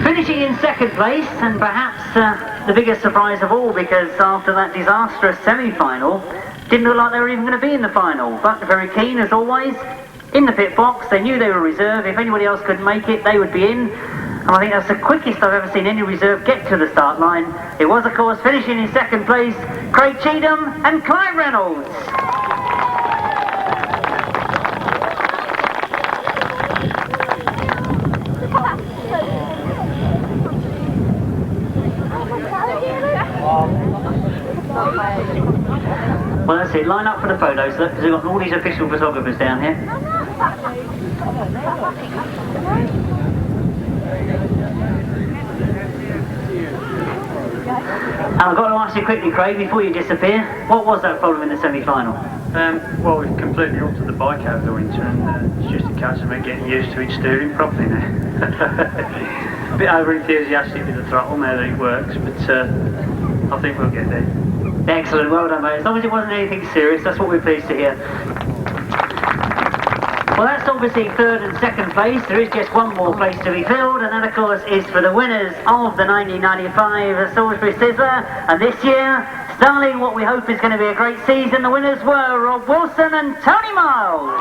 Finishing in second place, and perhaps the biggest surprise of all, because after that disastrous semi-final, didn't look like they were even going to be in the final, but very keen as always. In the pit box, they knew they were reserve. If anybody else couldn't make it, they would be in. And I think that's the quickest I've ever seen any reserve get to the start line. It was, of course, finishing in second place, Craig Cheatham and Clive Reynolds. Well, that's it. Line up for the photos, look, because we've got all these official photographers down here. And I've got to ask you quickly, Craig, before you disappear, what was that problem in the semi-final? Well, we've completely altered the bike over the winter, and it's just a case of it getting used to it steering properly now. A bit over enthusiastic with the throttle now that it works, but I think we'll get there. Excellent, well done, mate. As long as it wasn't anything serious, that's what we're pleased to hear. Well, that's obviously third and second place. There is just one more place to be filled, and that, of course, is for the winners of the 1995 Salisbury Sizzler. And this year, starting what we hope is going to be a great season, the winners were Rob Wilson and Tony Miles.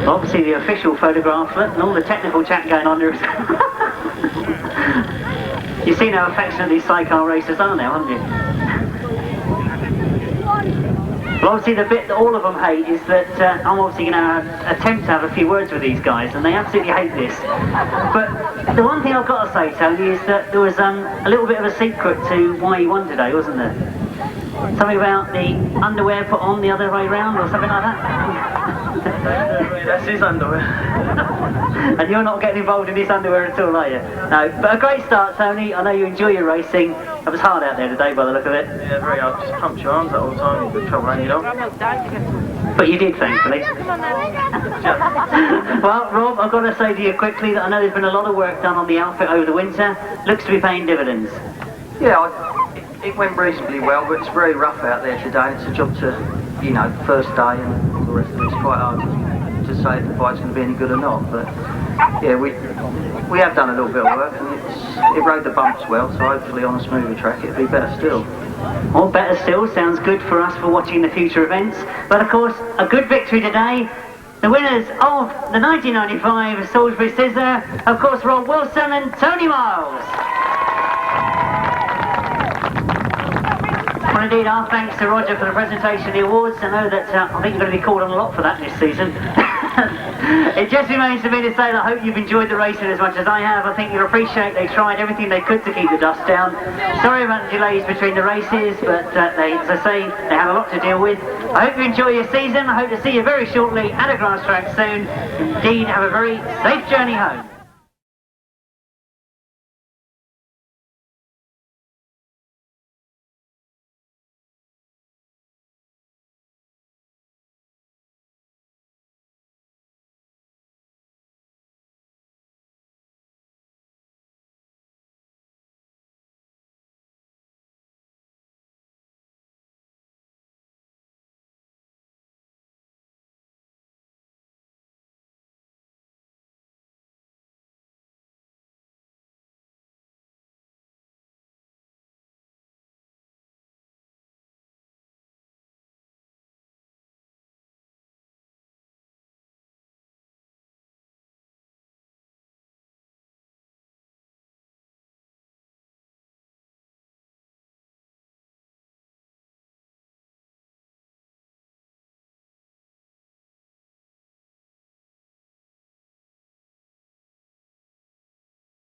Obviously the official photograph, and all the technical chat going on there. You've seen how affectionate these sidecar racers are now, haven't you? Well, obviously the bit that all of them hate is that I'm obviously going to attempt to have a few words with these guys, and they absolutely hate this. But the one thing I've got to say, Tony, is that there was a little bit of a secret to why you won today, wasn't there? Something about the underwear put on the other way round, or something like that? That's his underwear. And you're not getting involved in this underwear at all, are you? No, but a great start, Tony. I know you enjoy your racing. It was hard out there today by the look of it. Yeah, very hard. Just pumped your arms out all the time. You've got trouble hanging on. But you did, thankfully. Well, Rob, I've got to say to you quickly that I know there's been a lot of work done on the outfit over the winter. Looks to be paying dividends. Yeah, it went reasonably well, but it's very rough out there today. It's a job to, you know, first day and all the rest of it. It's quite hard to say if the bike's going to be any good or not. But yeah, we have done a little bit of work, and it rode the bumps well. So hopefully on a smoother track it'll be better still. Well, better still sounds good for us for watching the future events. But of course, a good victory today. The winners of the 1995 Salisbury Sizzler, of course, Rob Wilson and Tony Miles. Well, indeed, our thanks to Roger for the presentation of the awards. I know that I think you're going to be called on a lot for that this season. It just remains for me to say that I hope you've enjoyed the racing as much as I have. I think you'll appreciate they tried everything they could to keep the dust down. Sorry about the delays between the races, but they, as I say, they have a lot to deal with. I hope you enjoy your season. I hope to see you very shortly at a grass track soon. Indeed, have a very safe journey home.